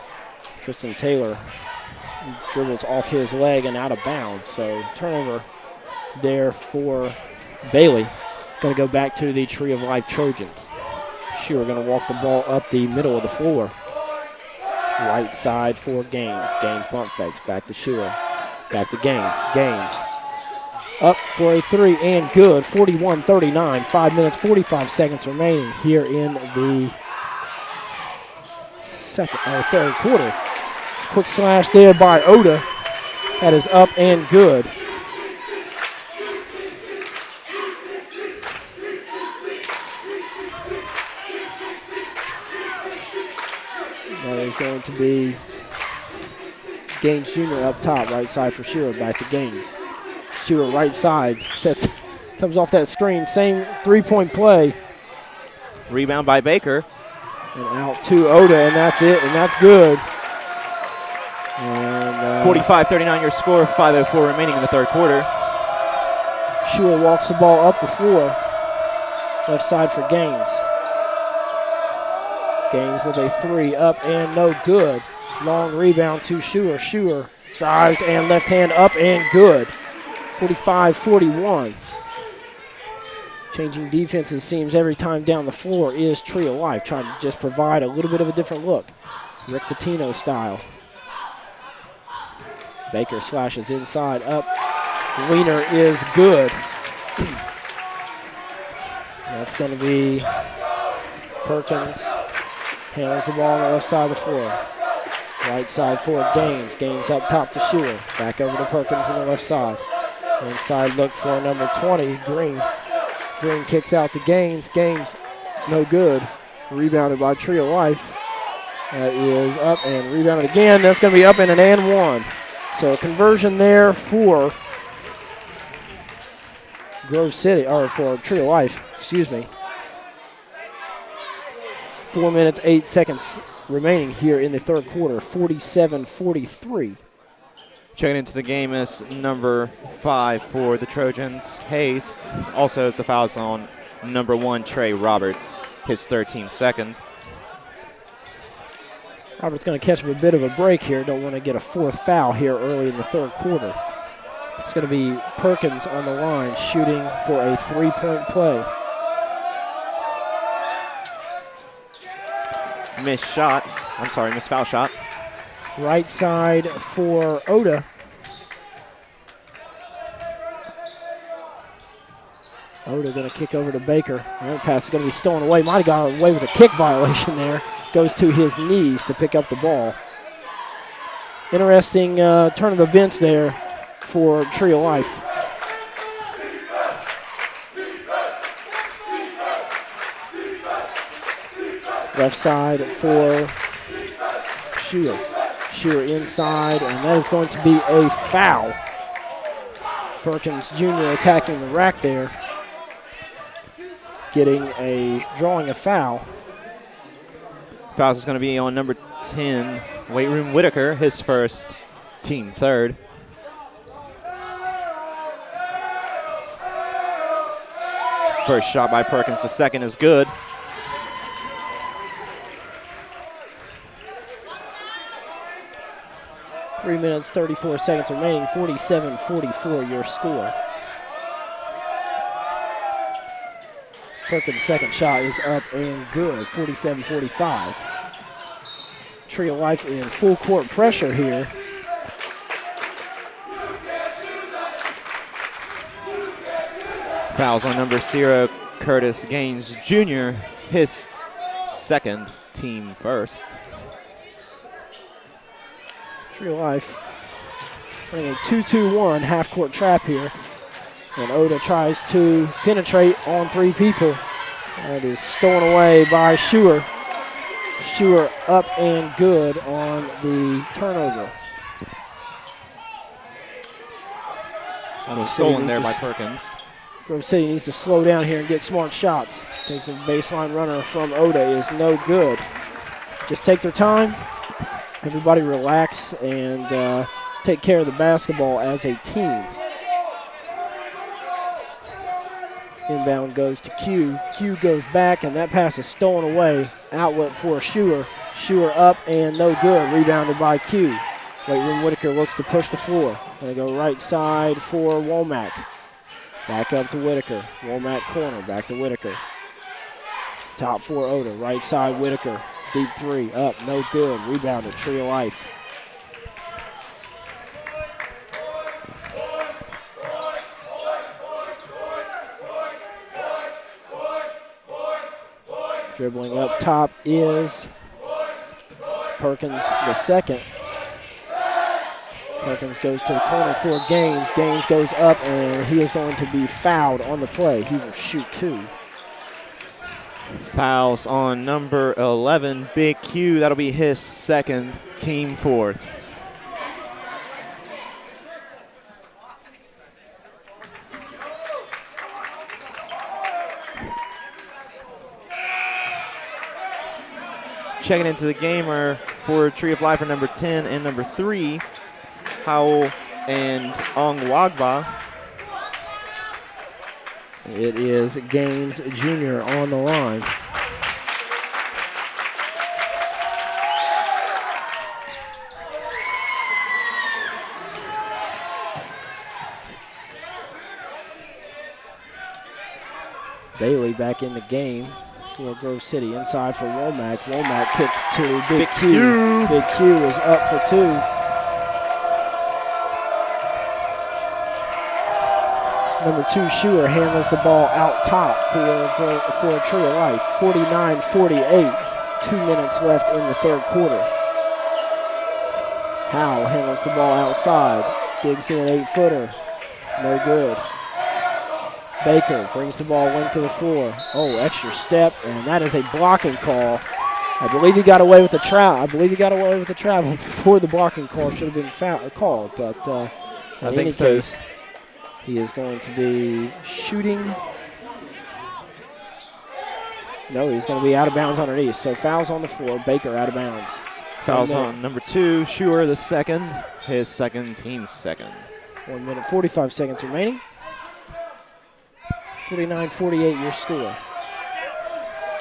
Tristan Taylor dribbles off his leg and out of bounds. So turnover there for Bailey. Going to go back to the Tree of Life Trojans. Schuer going to walk the ball up the middle of the floor. Right side for Gaines. Gaines bump fakes back to Schuer. Back to Gaines. Gaines up for a three and good. 41-39. 5 minutes, 45 seconds remaining here in the third quarter. Quick slash there by Oda. That is up and good. That is going to be Gaines Jr. up top, right side for Shearer. Back to Gaines. Shearer right side, comes off that screen. Same three-point play. Rebound by Baker. And out to Oda, and that's it, and that's good. And 45-39 your score, 5:04 remaining in the third quarter. Shearer walks the ball up the floor. Left side for Gaines. Gaines with a three, up and no good. Long rebound to Shearer. Shearer drives and left hand up and good. 45-41. Changing defenses seems every time down the floor is Tree of Life, trying to just provide a little bit of a different look. Rick Pitino style. Baker slashes inside, up. Wiener is good. That's going to be Perkins. Handles the ball on the left side of the floor. Right side for Gaines. Gaines up top to Shearer. Back over to Perkins on the left side. Inside look for number 20, Green. Green kicks out to Gaines. Gaines, no good. Rebounded by Tree of Life. That is up and rebounded again. That's going to be up and an and one. So a conversion there for Grove City, or for Tree of Life, excuse me. 4 minutes, 8 seconds remaining here in the third quarter, 47-43. Checking into the game is number 5 for the Trojans, Hayes. Also has the fouls on number 1, Trey Roberts, his third team second. Roberts going to catch a bit of a break here. Don't want to get a fourth foul here early in the third quarter. It's going to be Perkins on the line shooting for a three-point play. Missed foul shot. Right side for Oda. Oda going to kick over to Baker. That pass is going to be stolen away. Might have got away with a kick violation there. Goes to his knees to pick up the ball. Interesting turn of events there for Tree of Life. Left side for Shearer. Shearer inside, and that is going to be a foul. Perkins Jr. attacking the rack there. Drawing a foul. Fouls is going to be on number 10, Weight Room Whitaker, his first, team third. First shot by Perkins, the second is good. Three minutes, 34 seconds remaining, 47-44 your score. Perkins' second shot is up and good, 47-45. Tree of Life in full court pressure here. Fouls on number 0, Curtis Gaines Jr., his second, team first. Tree of Life running a 2-2-1 half-court trap here. And Oda tries to penetrate on three people. That is stolen away by Shearer. Shearer up and good on the turnover. Stolen there by Perkins. Grove City needs to slow down here and get smart shots. Takes a baseline runner from Oda, is no good. Just take their time. Everybody relax and take care of the basketball as a team. Inbound goes to Q. Q goes back, and that pass is stolen away. Outlet for Shearer. Shearer up and no good. Rebounded by Q. Weight Room Whitaker looks to push the floor. They go right side for Womack. Back up to Whitaker. Womack corner. Back to Whitaker. Top for Oda. Right side Whitaker. Deep three. Up. No good. Rebounded. Tree of Life. Dribbling up top is Perkins the second. Perkins goes to the corner for Gaines. Gaines goes up, and he is going to be fouled on the play. He will shoot 2. Fouls on number 11, Big Q. That'll be his second, team 4th. Checking into the game are for Tree of Life are number 10 and number 3, Howell and Ong Wagba. It is Gaines Jr. on the line. Bailey back in the game for Grove City. Inside for Womack. Womack kicks to Big Q. Big Q is up for 2. Number 2, Schuer handles the ball out top for Tree of Life. 49-48. 2 minutes left in the third quarter. Howell handles the ball outside. Digs in an 8-footer. No good. Baker brings the ball wing to the floor. Oh, extra step, and that is a blocking call. I believe he got away with the travel before the blocking call should have been called, but in any case, he is going to be shooting. No, he's going to be out of bounds underneath. So fouls on the floor. Baker out of bounds. Fouls on number 2, Schuer the second, his second, team second. 1 minute, 45 seconds remaining. 49-48 your score.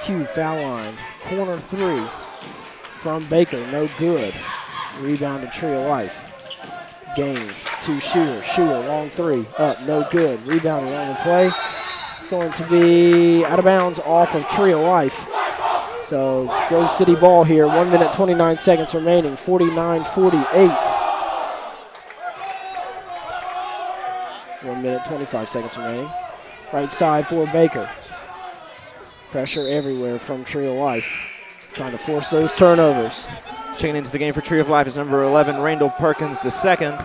Q foul line. Corner 3 from Baker. No good. Rebound to Tree of Life. Gaines to Schuer. Schuer, long 3. Up, no good. Rebounding on the play. It's going to be out of bounds off of Tree of Life. So Grove City ball here. 1 minute, 29 seconds remaining. 49-48. 1 minute, 25 seconds remaining. Right side for Baker. Pressure everywhere from Tree of Life. Trying to force those turnovers. Checking into the game for Tree of Life is number 11, Randall Perkins the second.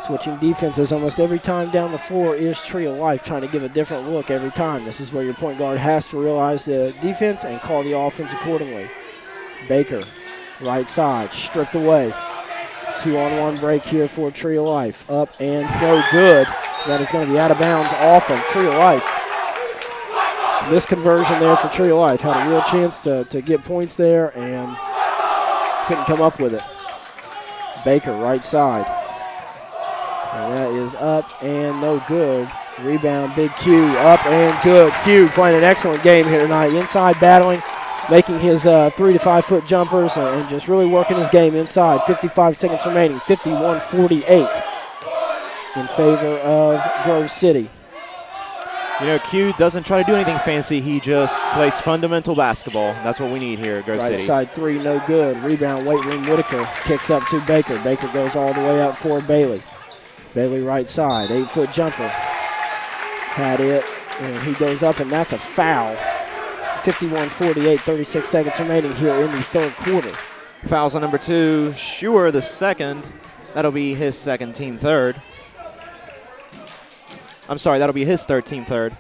Switching defenses almost every time down the floor is Tree of Life, trying to give a different look every time. This is where your point guard has to realize the defense and call the offense accordingly. Baker, right side, stripped away. 2-on-1 break here for Tree of Life. Up and no good. That is going to be out of bounds off of Tree of Life. Misconversion there for Tree of Life. Had a real chance to get points there and couldn't come up with it. Baker, right side. And that is up and no good. Rebound, Big Q, up and good. Q playing an excellent game here tonight. Inside battling, making his 3 to 5 foot jumpers and just really working his game inside. 55 seconds remaining, 51-48 in favor of Grove City. You know, Q doesn't try to do anything fancy. He just plays fundamental basketball. That's what we need here at Grove City. Right side 3, no good. Rebound, weight room, Whitaker kicks up to Baker. Baker goes all the way up for Bailey. Bailey right side, 8-foot jumper. Had it, and he goes up, and that's a foul. 51-48, 36 seconds remaining here in the third quarter. Fouls on number 2, Schuer the second. That'll be his second, team third. I'm sorry, that'll be his third, team third.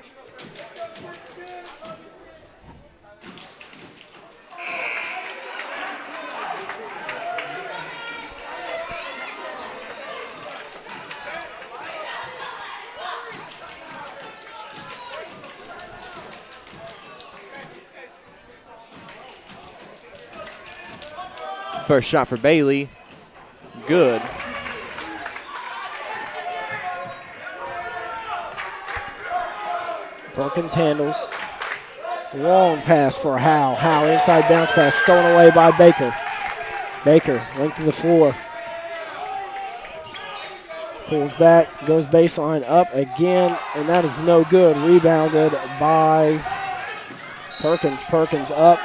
First shot for Bailey. Good. Perkins handles. Long pass for Howe. Howe inside bounce pass stolen away by Baker. Baker length of the floor. Pulls back, goes baseline up again, and that is no good. Rebounded by Perkins. Perkins up,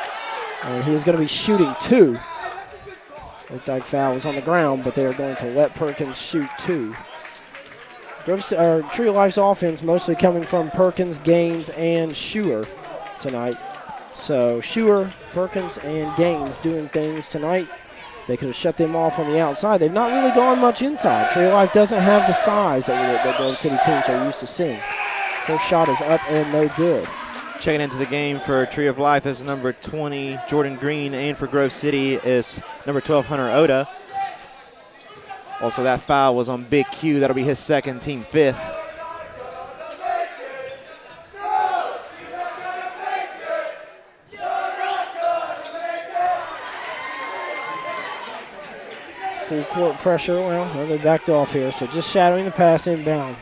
and he's going to be shooting 2. Looked like foul was on the ground, but they are going to let Perkins shoot 2. Tree of Life's offense mostly coming from Perkins, Gaines, and Schuer tonight. So Schuer, Perkins, and Gaines doing things tonight. They could have shut them off on the outside. They've not really gone much inside. Tree of Life doesn't have the size that Grove City teams are used to seeing. First shot is up and no good. Checking into the game for Tree of Life is number 20, Jordan Green, and for Grove City is number 12, Hunter Oda. Also, that foul was on Big Q. That'll be his second, team fifth. Full court pressure. Well, they backed off here, so just shadowing the pass inbound.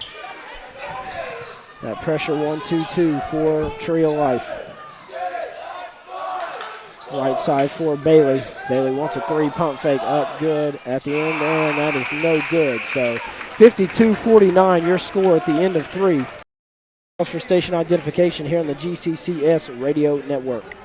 That pressure 1-2-2 for Tree of Life. Right side for Bailey. Bailey wants a three, pump fake up good at the end, and that is no good. So 52-49, your score at the end of three. For station identification here on the GCCS Radio Network.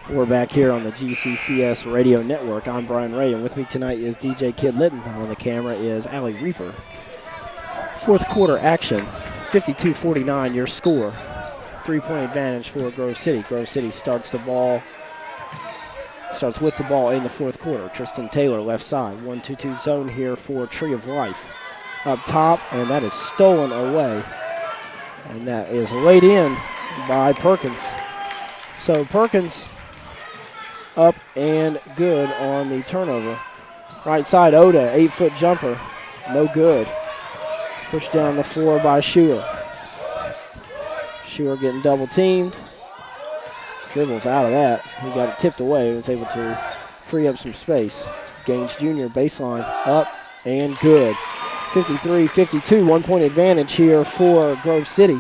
We're back here on the GCCS Radio Network. I'm Brian Ray, and with me tonight is DJ Kid Litton. On the camera is Allie Reaper. Fourth quarter action, 52-49, your score. 3-point advantage for Grove City. Grove City starts with the ball in the fourth quarter. Tristan Taylor, left side. 1-2-2 zone here for Tree of Life. Up top, and that is stolen away. And that is laid in by Perkins. So Perkins up and good on the turnover. Right side, Oda, 8-foot jumper, no good. Pushed down the floor by Schuer. Schuer getting double teamed. Dribbles out of that. He got it tipped away. He was able to free up some space. Gaines Jr. baseline up and good. 53-52, 1 point advantage here for Grove City,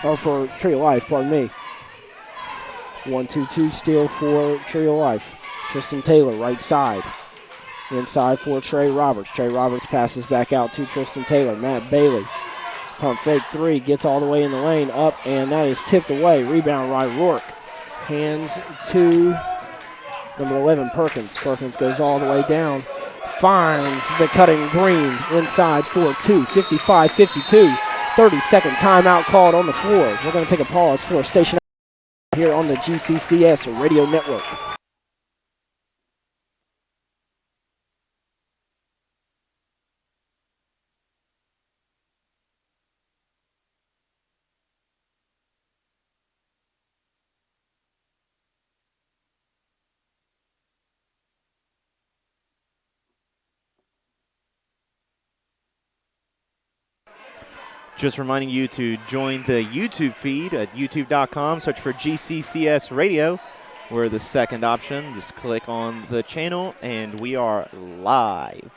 or for Tree of Life, pardon me. 1-2-2 steal for Tree of Life. Tristan Taylor, right side. Inside for Trey Roberts. Trey Roberts passes back out to Tristan Taylor. Matt Bailey. Pump fake three, gets all the way in the lane, up, and that is tipped away. Rebound, Rye Rourke. Hands to number 11, Perkins. Perkins goes all the way down. Finds the cutting Green inside for two. 55-52. 30-second timeout called on the floor. We're going to take a pause for station here on the GCCS Radio Network. Just reminding you to join the YouTube feed at youtube.com. Search for GCCS Radio. We're the second option. Just click on the channel, and we are live.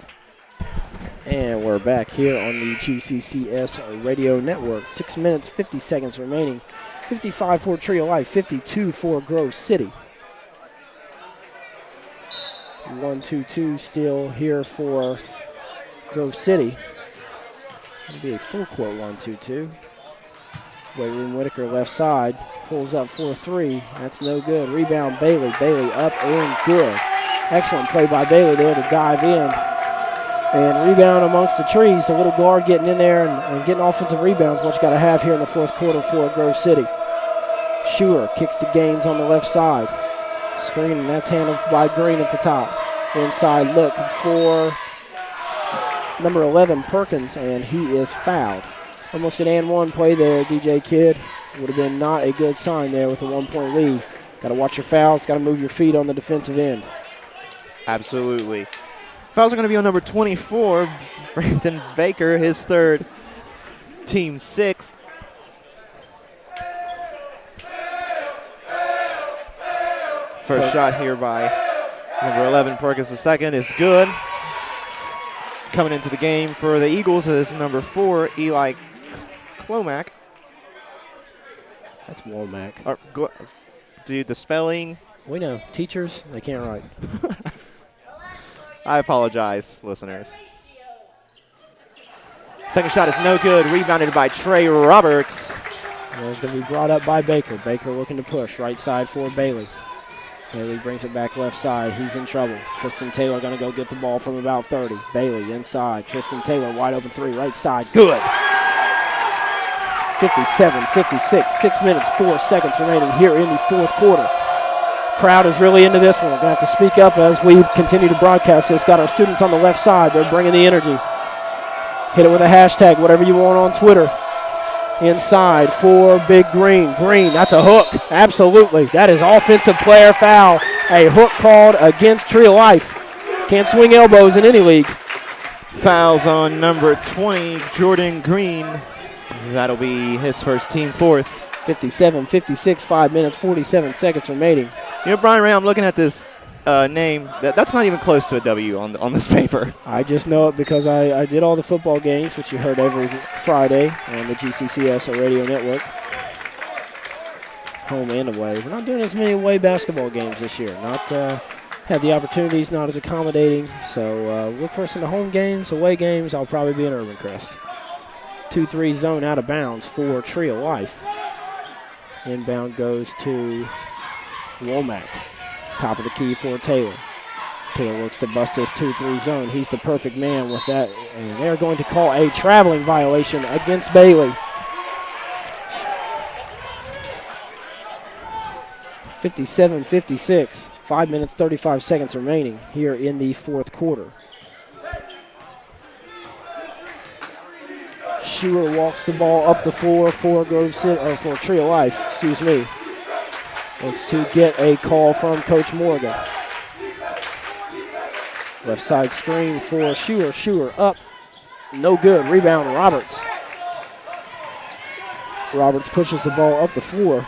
And we're back here on the GCCS Radio Network. 6 minutes, 50 seconds remaining. 55 for Tree of Life, 52 for Grove City. 1-2-2 still here for Grove City. It'll be a full court 1-2-2. Waylon Whitaker left side, pulls up for three. That's no good. Rebound Bailey. Bailey up and good. Excellent play by Bailey there to dive in and rebound amongst the trees. A little guard getting in there and getting offensive rebounds, what you got to have here in the fourth quarter for Grove City. Schuer kicks to Gaines on the left side. Screen, and that's handled by Green at the top. Inside look for number 11, Perkins, and he is fouled. Almost an and one play there, DJ Kidd. Would have been not a good sign there with a 1 point lead. Got to watch your fouls. Got to move your feet on the defensive end. Absolutely. Fouls are going to be on number 24, Brandon Baker, his third, team sixth. First shot here by number 11, Perkins II, is good. Coming into the game for the Eagles is number 4, Eli Clomack. That's Womack. Dude, the spelling. We know. Teachers, they can't write. I apologize, listeners. Second shot is no good. Rebounded by Trey Roberts. And it's going to be brought up by Baker. Baker looking to push. Right side for Bailey. Bailey brings it back left side. He's in trouble. Tristan Taylor going to go get the ball from about 30. Bailey inside. Tristan Taylor wide open three. Right side. Good. 57-56. 6 minutes, 4 seconds remaining here in the fourth quarter. Crowd is really into this one. We're going to have to speak up as we continue to broadcast this. Got our students on the left side. They're bringing the energy. Hit it with a hashtag, whatever you want on Twitter. Inside for Big Green. Green, that's a hook. Absolutely. That is offensive player foul. A hook called against Tree of Life. Can't swing elbows in any league. Fouls on number 20, Jordan Green. That'll be his first, team fourth. 57-56, 5 minutes, 47 seconds remaining. You know, Brian Ray, I'm looking at this name. That's not even close to a W on this paper. I just know it because I did all the football games, which you heard every Friday on the GCCS Radio Network. Home and away. We're not doing as many away basketball games this year. Not had the opportunities, not as accommodating. So look for us in the home games, away games. I'll probably be in Urban Crest. 2-3 zone out of bounds for Tree of Life. Inbound goes to Womack. Top of the key for Taylor. Taylor looks to bust this 2-3 zone. He's the perfect man with that. And they're going to call a traveling violation against Bailey. 57-56. 5 minutes, 35 seconds remaining here in the fourth quarter. Schuer walks the ball up the floor for Tree of Life, excuse me. Looks to get a call from Coach Morgan. Left side screen for Schuer. Schuer up, no good. Rebound Roberts. Roberts pushes the ball up the floor.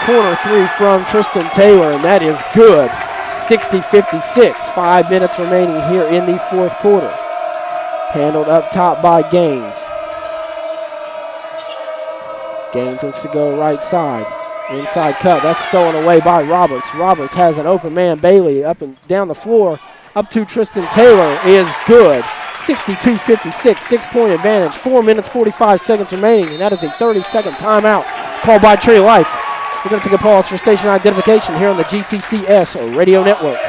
Corner three from Tristan Taylor, and that is good. 60-56, 5 minutes remaining here in the fourth quarter. Handled up top by Gaines. Gaines looks to go right side. Inside cut, that's stolen away by Roberts. Roberts has an open man, Bailey, up and down the floor. Up to Tristan Taylor is good. 62-56, 6-point advantage. 4 minutes, 45 seconds remaining, and that is a 30-second timeout called by Tree of Life. We're going to take a pause for station identification here on the GCCS Radio Network.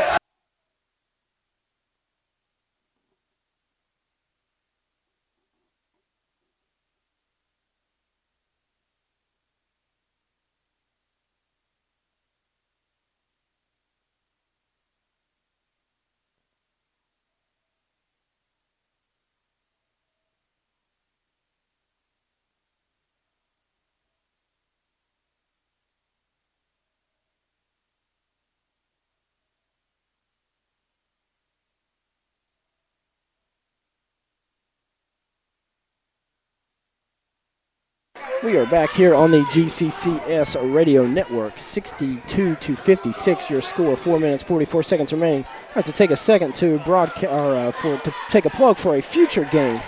We are back here on the GCCS Radio Network. 62-56, your score. 4 minutes, 44 seconds remaining. I have to take a second to to take a plug for a future game.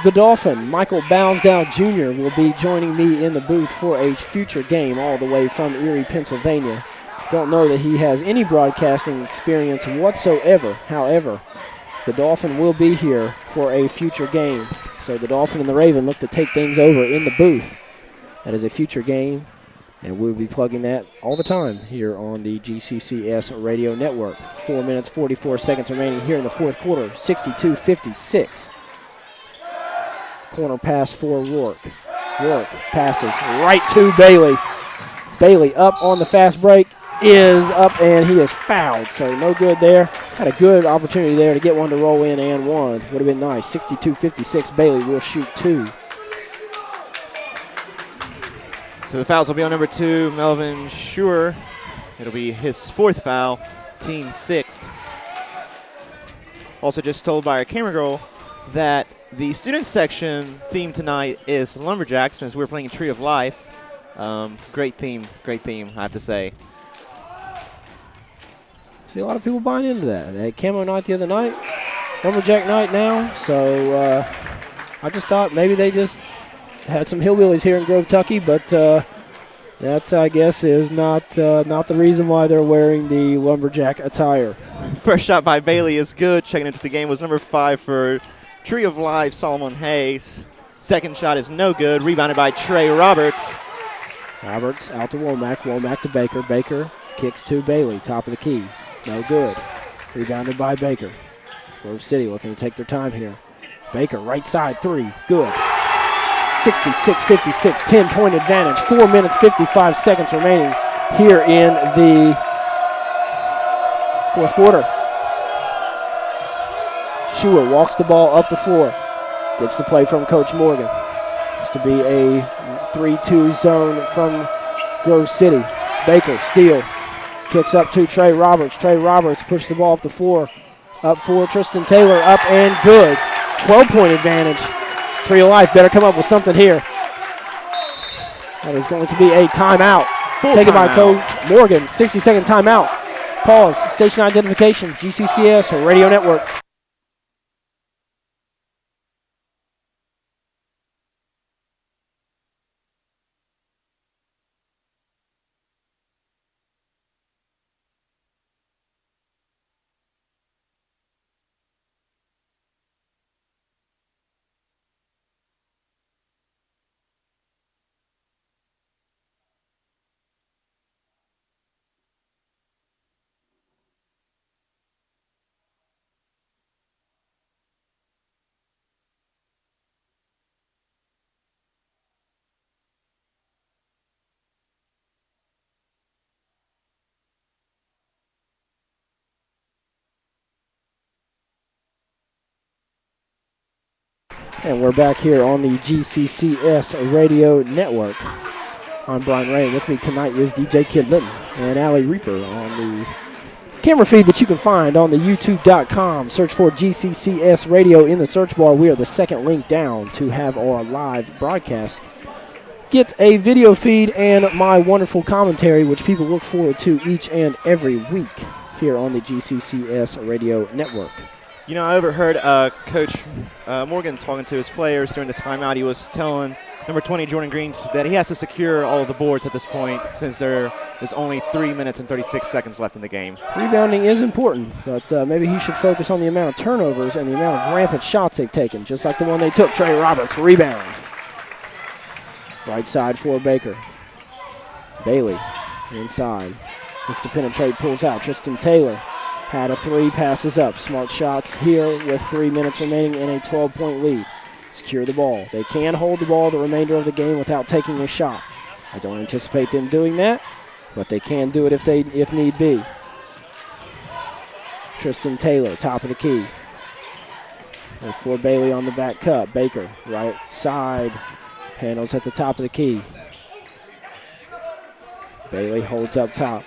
The Dolphin, Michael Bousdow Jr., will be joining me in the booth for a future game all the way from Erie, Pennsylvania. Don't know that he has any broadcasting experience whatsoever. However, the Dolphin will be here for a future game. So the Dolphin and the Raven look to take things over in the booth. That is a future game, and we'll be plugging that all the time here on the GCCS Radio Network. 4 minutes, 44 seconds remaining here in the fourth quarter, 62-56. Corner pass for Rourke. Rourke passes right to Bailey. Bailey up on the fast break, is up, and he is fouled, so no good there. Had a good opportunity there to get one to roll in and one. Would have been nice. 62-56, Bailey will shoot two. So the fouls will be on number 2, Melvin Schur. It'll be his 4th foul, team 6th. Also just told by our camera girl that the student section theme tonight is Lumberjacks, since we're playing Tree of Life. Great theme, I have to say. See a lot of people buying into that. They had camo night the other night, Lumberjack night now. So I just thought maybe they just had some hillbillies here in Grove, Tucky, but that, I guess, is not the reason why they're wearing the Lumberjack attire. First shot by Bailey is good. Checking into the game was number 5 for Tree of Life, Solomon Hayes. Second shot is no good. Rebounded by Trey Roberts. Roberts out to Womack. Womack to Baker. Baker kicks to Bailey. Top of the key. No good. Rebounded by Baker. Grove City looking to take their time here. Baker, right side 3. Good. 66-56, 10-point advantage. 4 minutes, 55 seconds remaining here in the fourth quarter. Schur walks the ball up the floor. Gets the play from Coach Morgan. It's to be a 3-2 zone from Grove City. Baker, steal. Kicks up to Trey Roberts. Trey Roberts pushed the ball up the floor. Up for Tristan Taylor. Up and good. 12-point advantage. Tree of Life better come up with something here. That is going to be a timeout. Taken by Coach Morgan. 60-second timeout. Pause. Station identification. GCCS Radio Network. And we're back here on the GCCS Radio Network. I'm Brian Ray. With me tonight is DJ Kid Litton and Allie Reaper on the camera feed that you can find on the YouTube.com. Search for GCCS Radio in the search bar. We are the second link down to have our live broadcast. Get a video feed and my wonderful commentary, which people look forward to each and every week here on the GCCS Radio Network. You know, I overheard Coach Morgan talking to his players during the timeout. He was telling number 20, Jordan Green, that he has to secure all of the boards at this point since there is only 3 minutes and 36 seconds left in the game. Rebounding is important, but maybe he should focus on the amount of turnovers and the amount of rampant shots they've taken, just like the one they took. Trey Roberts, rebound. Right side for Baker. Bailey inside. Looks to penetrate, pulls out. Tristan Taylor had a 3, passes up. Smart shots here with 3 minutes remaining in a 12-point lead. Secure the ball. They can hold the ball the remainder of the game without taking a shot. I don't anticipate them doing that, but they can do it if need be. Tristan Taylor, top of the key. Look for Bailey on the back cut. Baker, right side, handles at the top of the key. Bailey holds up top.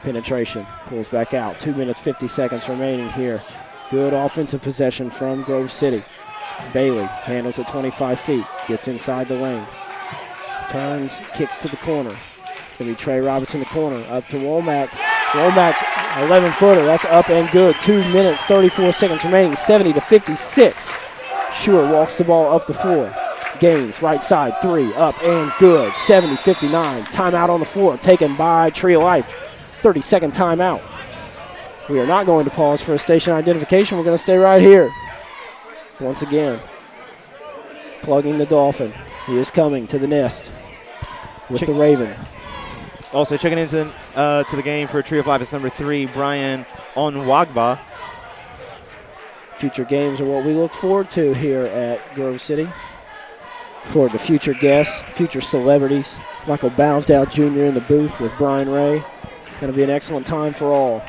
Penetration, pulls back out. 2 minutes, 50 seconds remaining here. Good offensive possession from Grove City. Bailey handles at 25 feet, gets inside the lane. Turns, kicks to the corner. It's going to be Trey Roberts in the corner, up to Womack. Womack, 11-footer, that's up and good. 2 minutes, 34 seconds remaining, 70-56. Schur walks the ball up the floor. Gains, right side, 3, up and good. 70-59, timeout on the floor, taken by Tree of Life. 30-second timeout. We are not going to pause for a station identification. We're going to stay right here. Once again, plugging the Dolphin. He is coming to the nest with the Raven. Also checking into to the game for Tree of Life is number 3, Brian Onwagba. Future games are what we look forward to here at Grove City. For the future guests, future celebrities. Michael Bousdow Jr. in the booth with Brian Ray. Going to be an excellent time for all.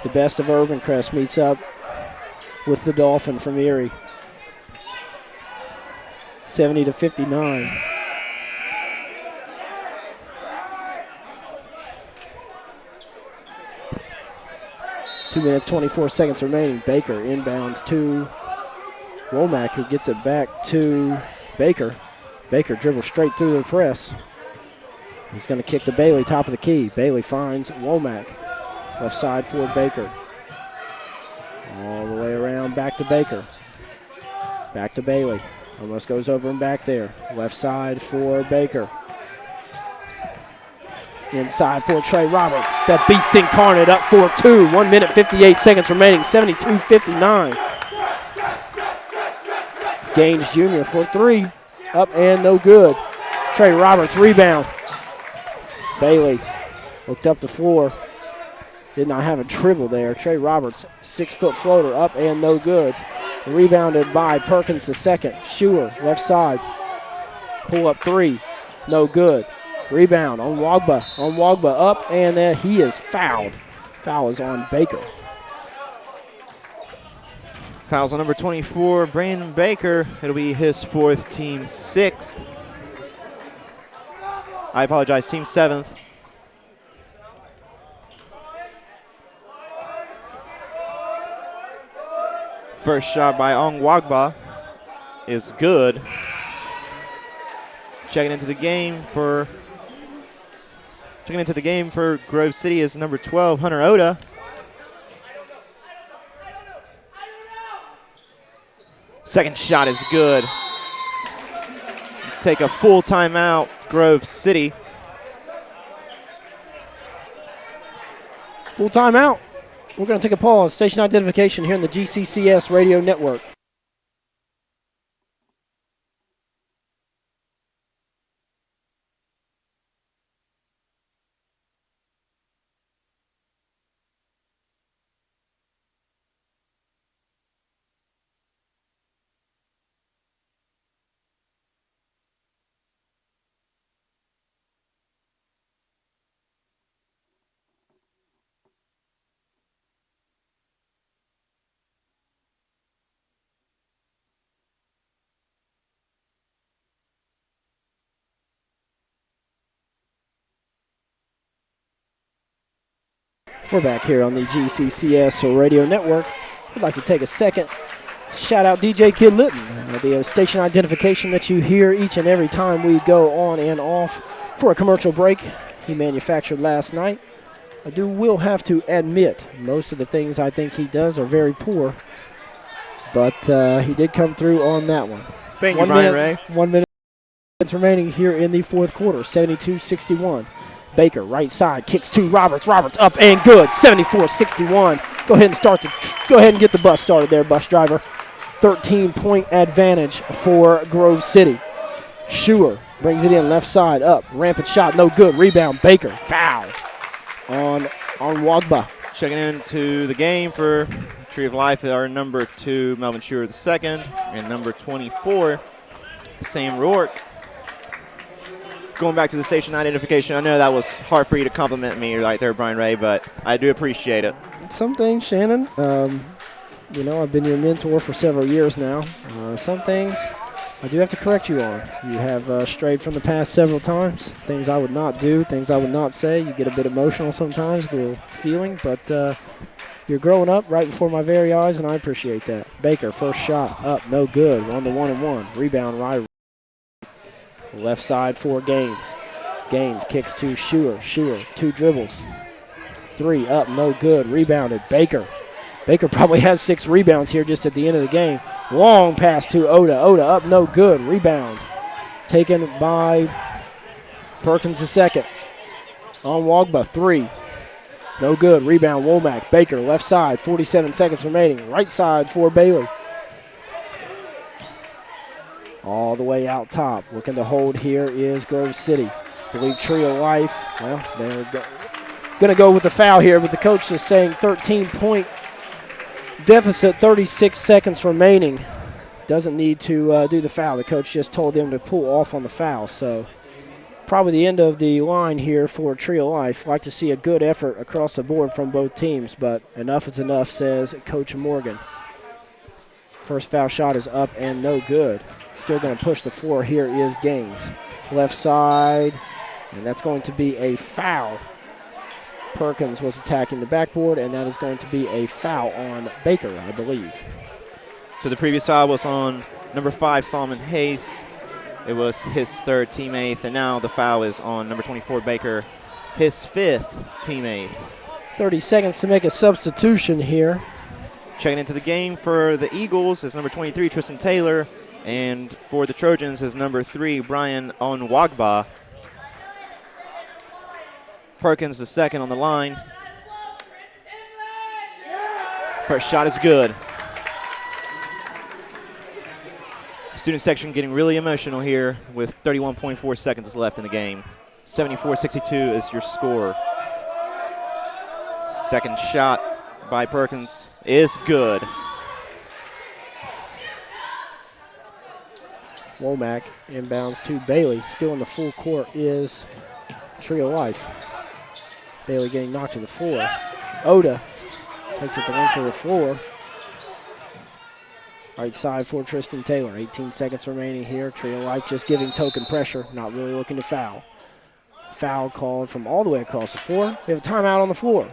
The best of Urban Crest meets up with the Dolphin from Erie. 70-59. 2 minutes, 24 seconds remaining. Baker inbounds to Womack, who gets it back to Baker. Baker dribbles straight through the press. He's going to kick to Bailey, top of the key. Bailey finds Womack. Left side for Baker. All the way around, back to Baker. Back to Bailey. Almost goes over and back there. Left side for Baker. Inside for Trey Roberts. That beast incarnate up 4-2. 1 minute, 58 seconds remaining. 72-59. Gaines Jr. for 3. Up and no good. Trey Roberts rebound. Bailey looked up the floor. Did not have a dribble there. Trey Roberts, 6-foot floater, up and no good. Rebounded by Perkins the second. Schuer, left side. Pull up 3. No good. Rebound on Wagba. On Wagba, up, and then he is fouled. Foul is on Baker. Fouls on number 24, Brandon Baker. It'll be his 4th, team 6th. I apologize, team 7th. First shot by Ong Wagba is good. Checking into the game for Grove City is number 12, Hunter Oda. Second shot is good. Let's take a full timeout, Grove City. Full timeout. We're going to take a pause. Station identification here in the GCCS radio network. We're back here on the GCCS radio network. I'd like to take a second to shout out DJ Kid Litton, the station identification that you hear each and every time we go on and off for a commercial break he manufactured last night. Will have to admit, most of the things I think he does are very poor, but he did come through on that one. Thank you, Brian Ray. 1 minute remaining here in the fourth quarter, 72-61. Baker, right side, kicks to Roberts. Roberts up and good, 74-61. Go ahead and get the bus started there, bus driver. 13-point advantage for Grove City. Schuer brings it in, left side, up, rampant shot, no good. Rebound, Baker, foul on Wagba. Checking into the game for Tree of Life are number 2, Melvin Schuer II, and number 24, Sam Rourke. Going back to the station identification, I know that was hard for you to compliment me right there, Brian Ray, but I do appreciate it. Some things, Shannon, I've been your mentor for several years now. Some things I do have to correct you on. You have strayed from the past several times. Things I would not do, things I would not say. You get a bit emotional sometimes, a little feeling, but you're growing up right before my very eyes, and I appreciate that. Baker, first shot, up, no good, on the 1-and-1. Rebound, right. Left side for Gaines. Gaines kicks to Schuer. Schuer, 2 dribbles. 3 up, no good. Rebounded. Baker. Baker probably has 6 rebounds here just at the end of the game. Long pass to Oda. Oda up, no good. Rebound. Taken by Perkins II. On Wagba, 3. No good. Rebound, Womack. Baker, left side, 47 seconds remaining. Right side for Bailey. All the way out top. Looking to hold here is Grove City. I believe Tree of Life, well, they're going to go with the foul here, but the coach is saying 13-point deficit, 36 seconds remaining. Doesn't need to do the foul. The coach just told them to pull off on the foul. So probably the end of the line here for Tree of Life. Like to see a good effort across the board from both teams, but enough is enough, says Coach Morgan. First foul shot is up and no good. Still going to push the floor. Here is Gaines. Left side, and that's going to be a foul Perkins was attacking the backboard, and that is going to be a foul on Baker, I believe. So the previous foul was on number 5, Solomon Hayes. It was his 3rd, team 8th, and now the foul is on number 24, Baker, his 5th, team 8th. 30 seconds to make a substitution here. Checking into the game for the Eagles is number 23, Tristan Taylor, and for the Trojans is number 3, Brian Onwagba. Perkins the second on the line. First shot is good. Student section getting really emotional here with 31.4 seconds left in the game. 74-62 is your score. Second shot by Perkins is good. Womack inbounds to Bailey. Still in the full court is Tree of Life. Bailey getting knocked to the floor. Oda takes it the length of the floor. Right side for Tristan Taylor. 18 seconds remaining here. Tree of Life just giving token pressure, not really looking to foul. Foul called from all the way across the floor. We have a timeout on the floor.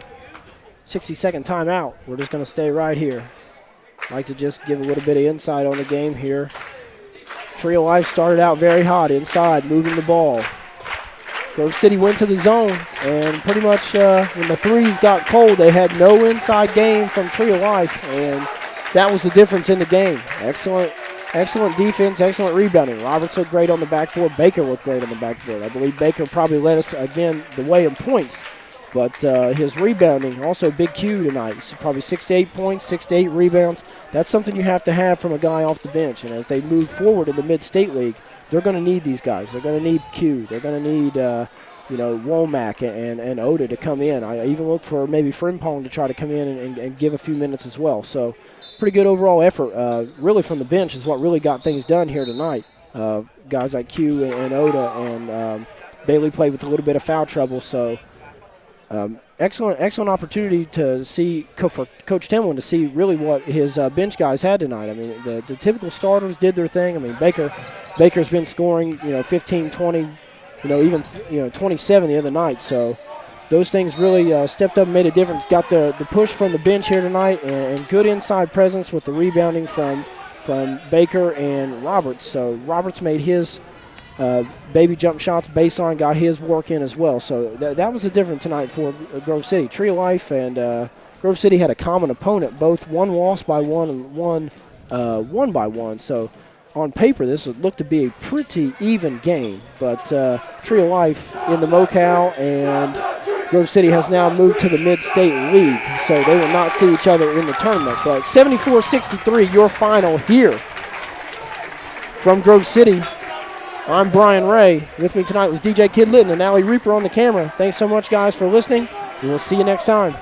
60-second timeout. We're just going to stay right here. Like to just give a little bit of insight on the game here. Tree of Life started out very hot inside, moving the ball. Grove City went to the zone, and pretty much when the threes got cold, they had no inside game from Tree of Life, and that was the difference in the game. Excellent defense, excellent rebounding. Roberts looked great on the backboard. Baker looked great on the backboard. I believe Baker probably led us again the way in points, but his rebounding, also big Q tonight. So probably 6 to 8 points, 6 to 8 rebounds. That's something you have to have from a guy off the bench, and as they move forward in the Mid-State League, they're going to need these guys. They're going to need Q. They're going to need Womack and Oda to come in. I even look for maybe Frimpong to try to come in and give a few minutes as well. So pretty good overall effort, really from the bench is what really got things done here tonight. Guys like Q and Oda and Bailey played with a little bit of foul trouble. So excellent opportunity to see for Coach Timlin to see really what his bench guys had tonight. I mean, the typical starters did their thing. I mean, Baker's been scoring, 15, 20, even 27 the other night. So those things really stepped up and made a difference. Got the push from the bench here tonight and good inside presence with the rebounding from Baker and Roberts. So Roberts made his baby jump shots, baseline, got his work in as well. So that was a difference tonight for Grove City. Tree of Life and Grove City had a common opponent, both one lost by one and one won by one. So on paper, this would look to be a pretty even game. But Tree of Life in the Mocal and Grove City has now moved to the Mid-State League, so they will not see each other in the tournament. But 74-63, your final here from Grove City. I'm Brian Ray. With me tonight was DJ Kid Litton and Allie Reaper on the camera. Thanks so much, guys, for listening. We will see you next time.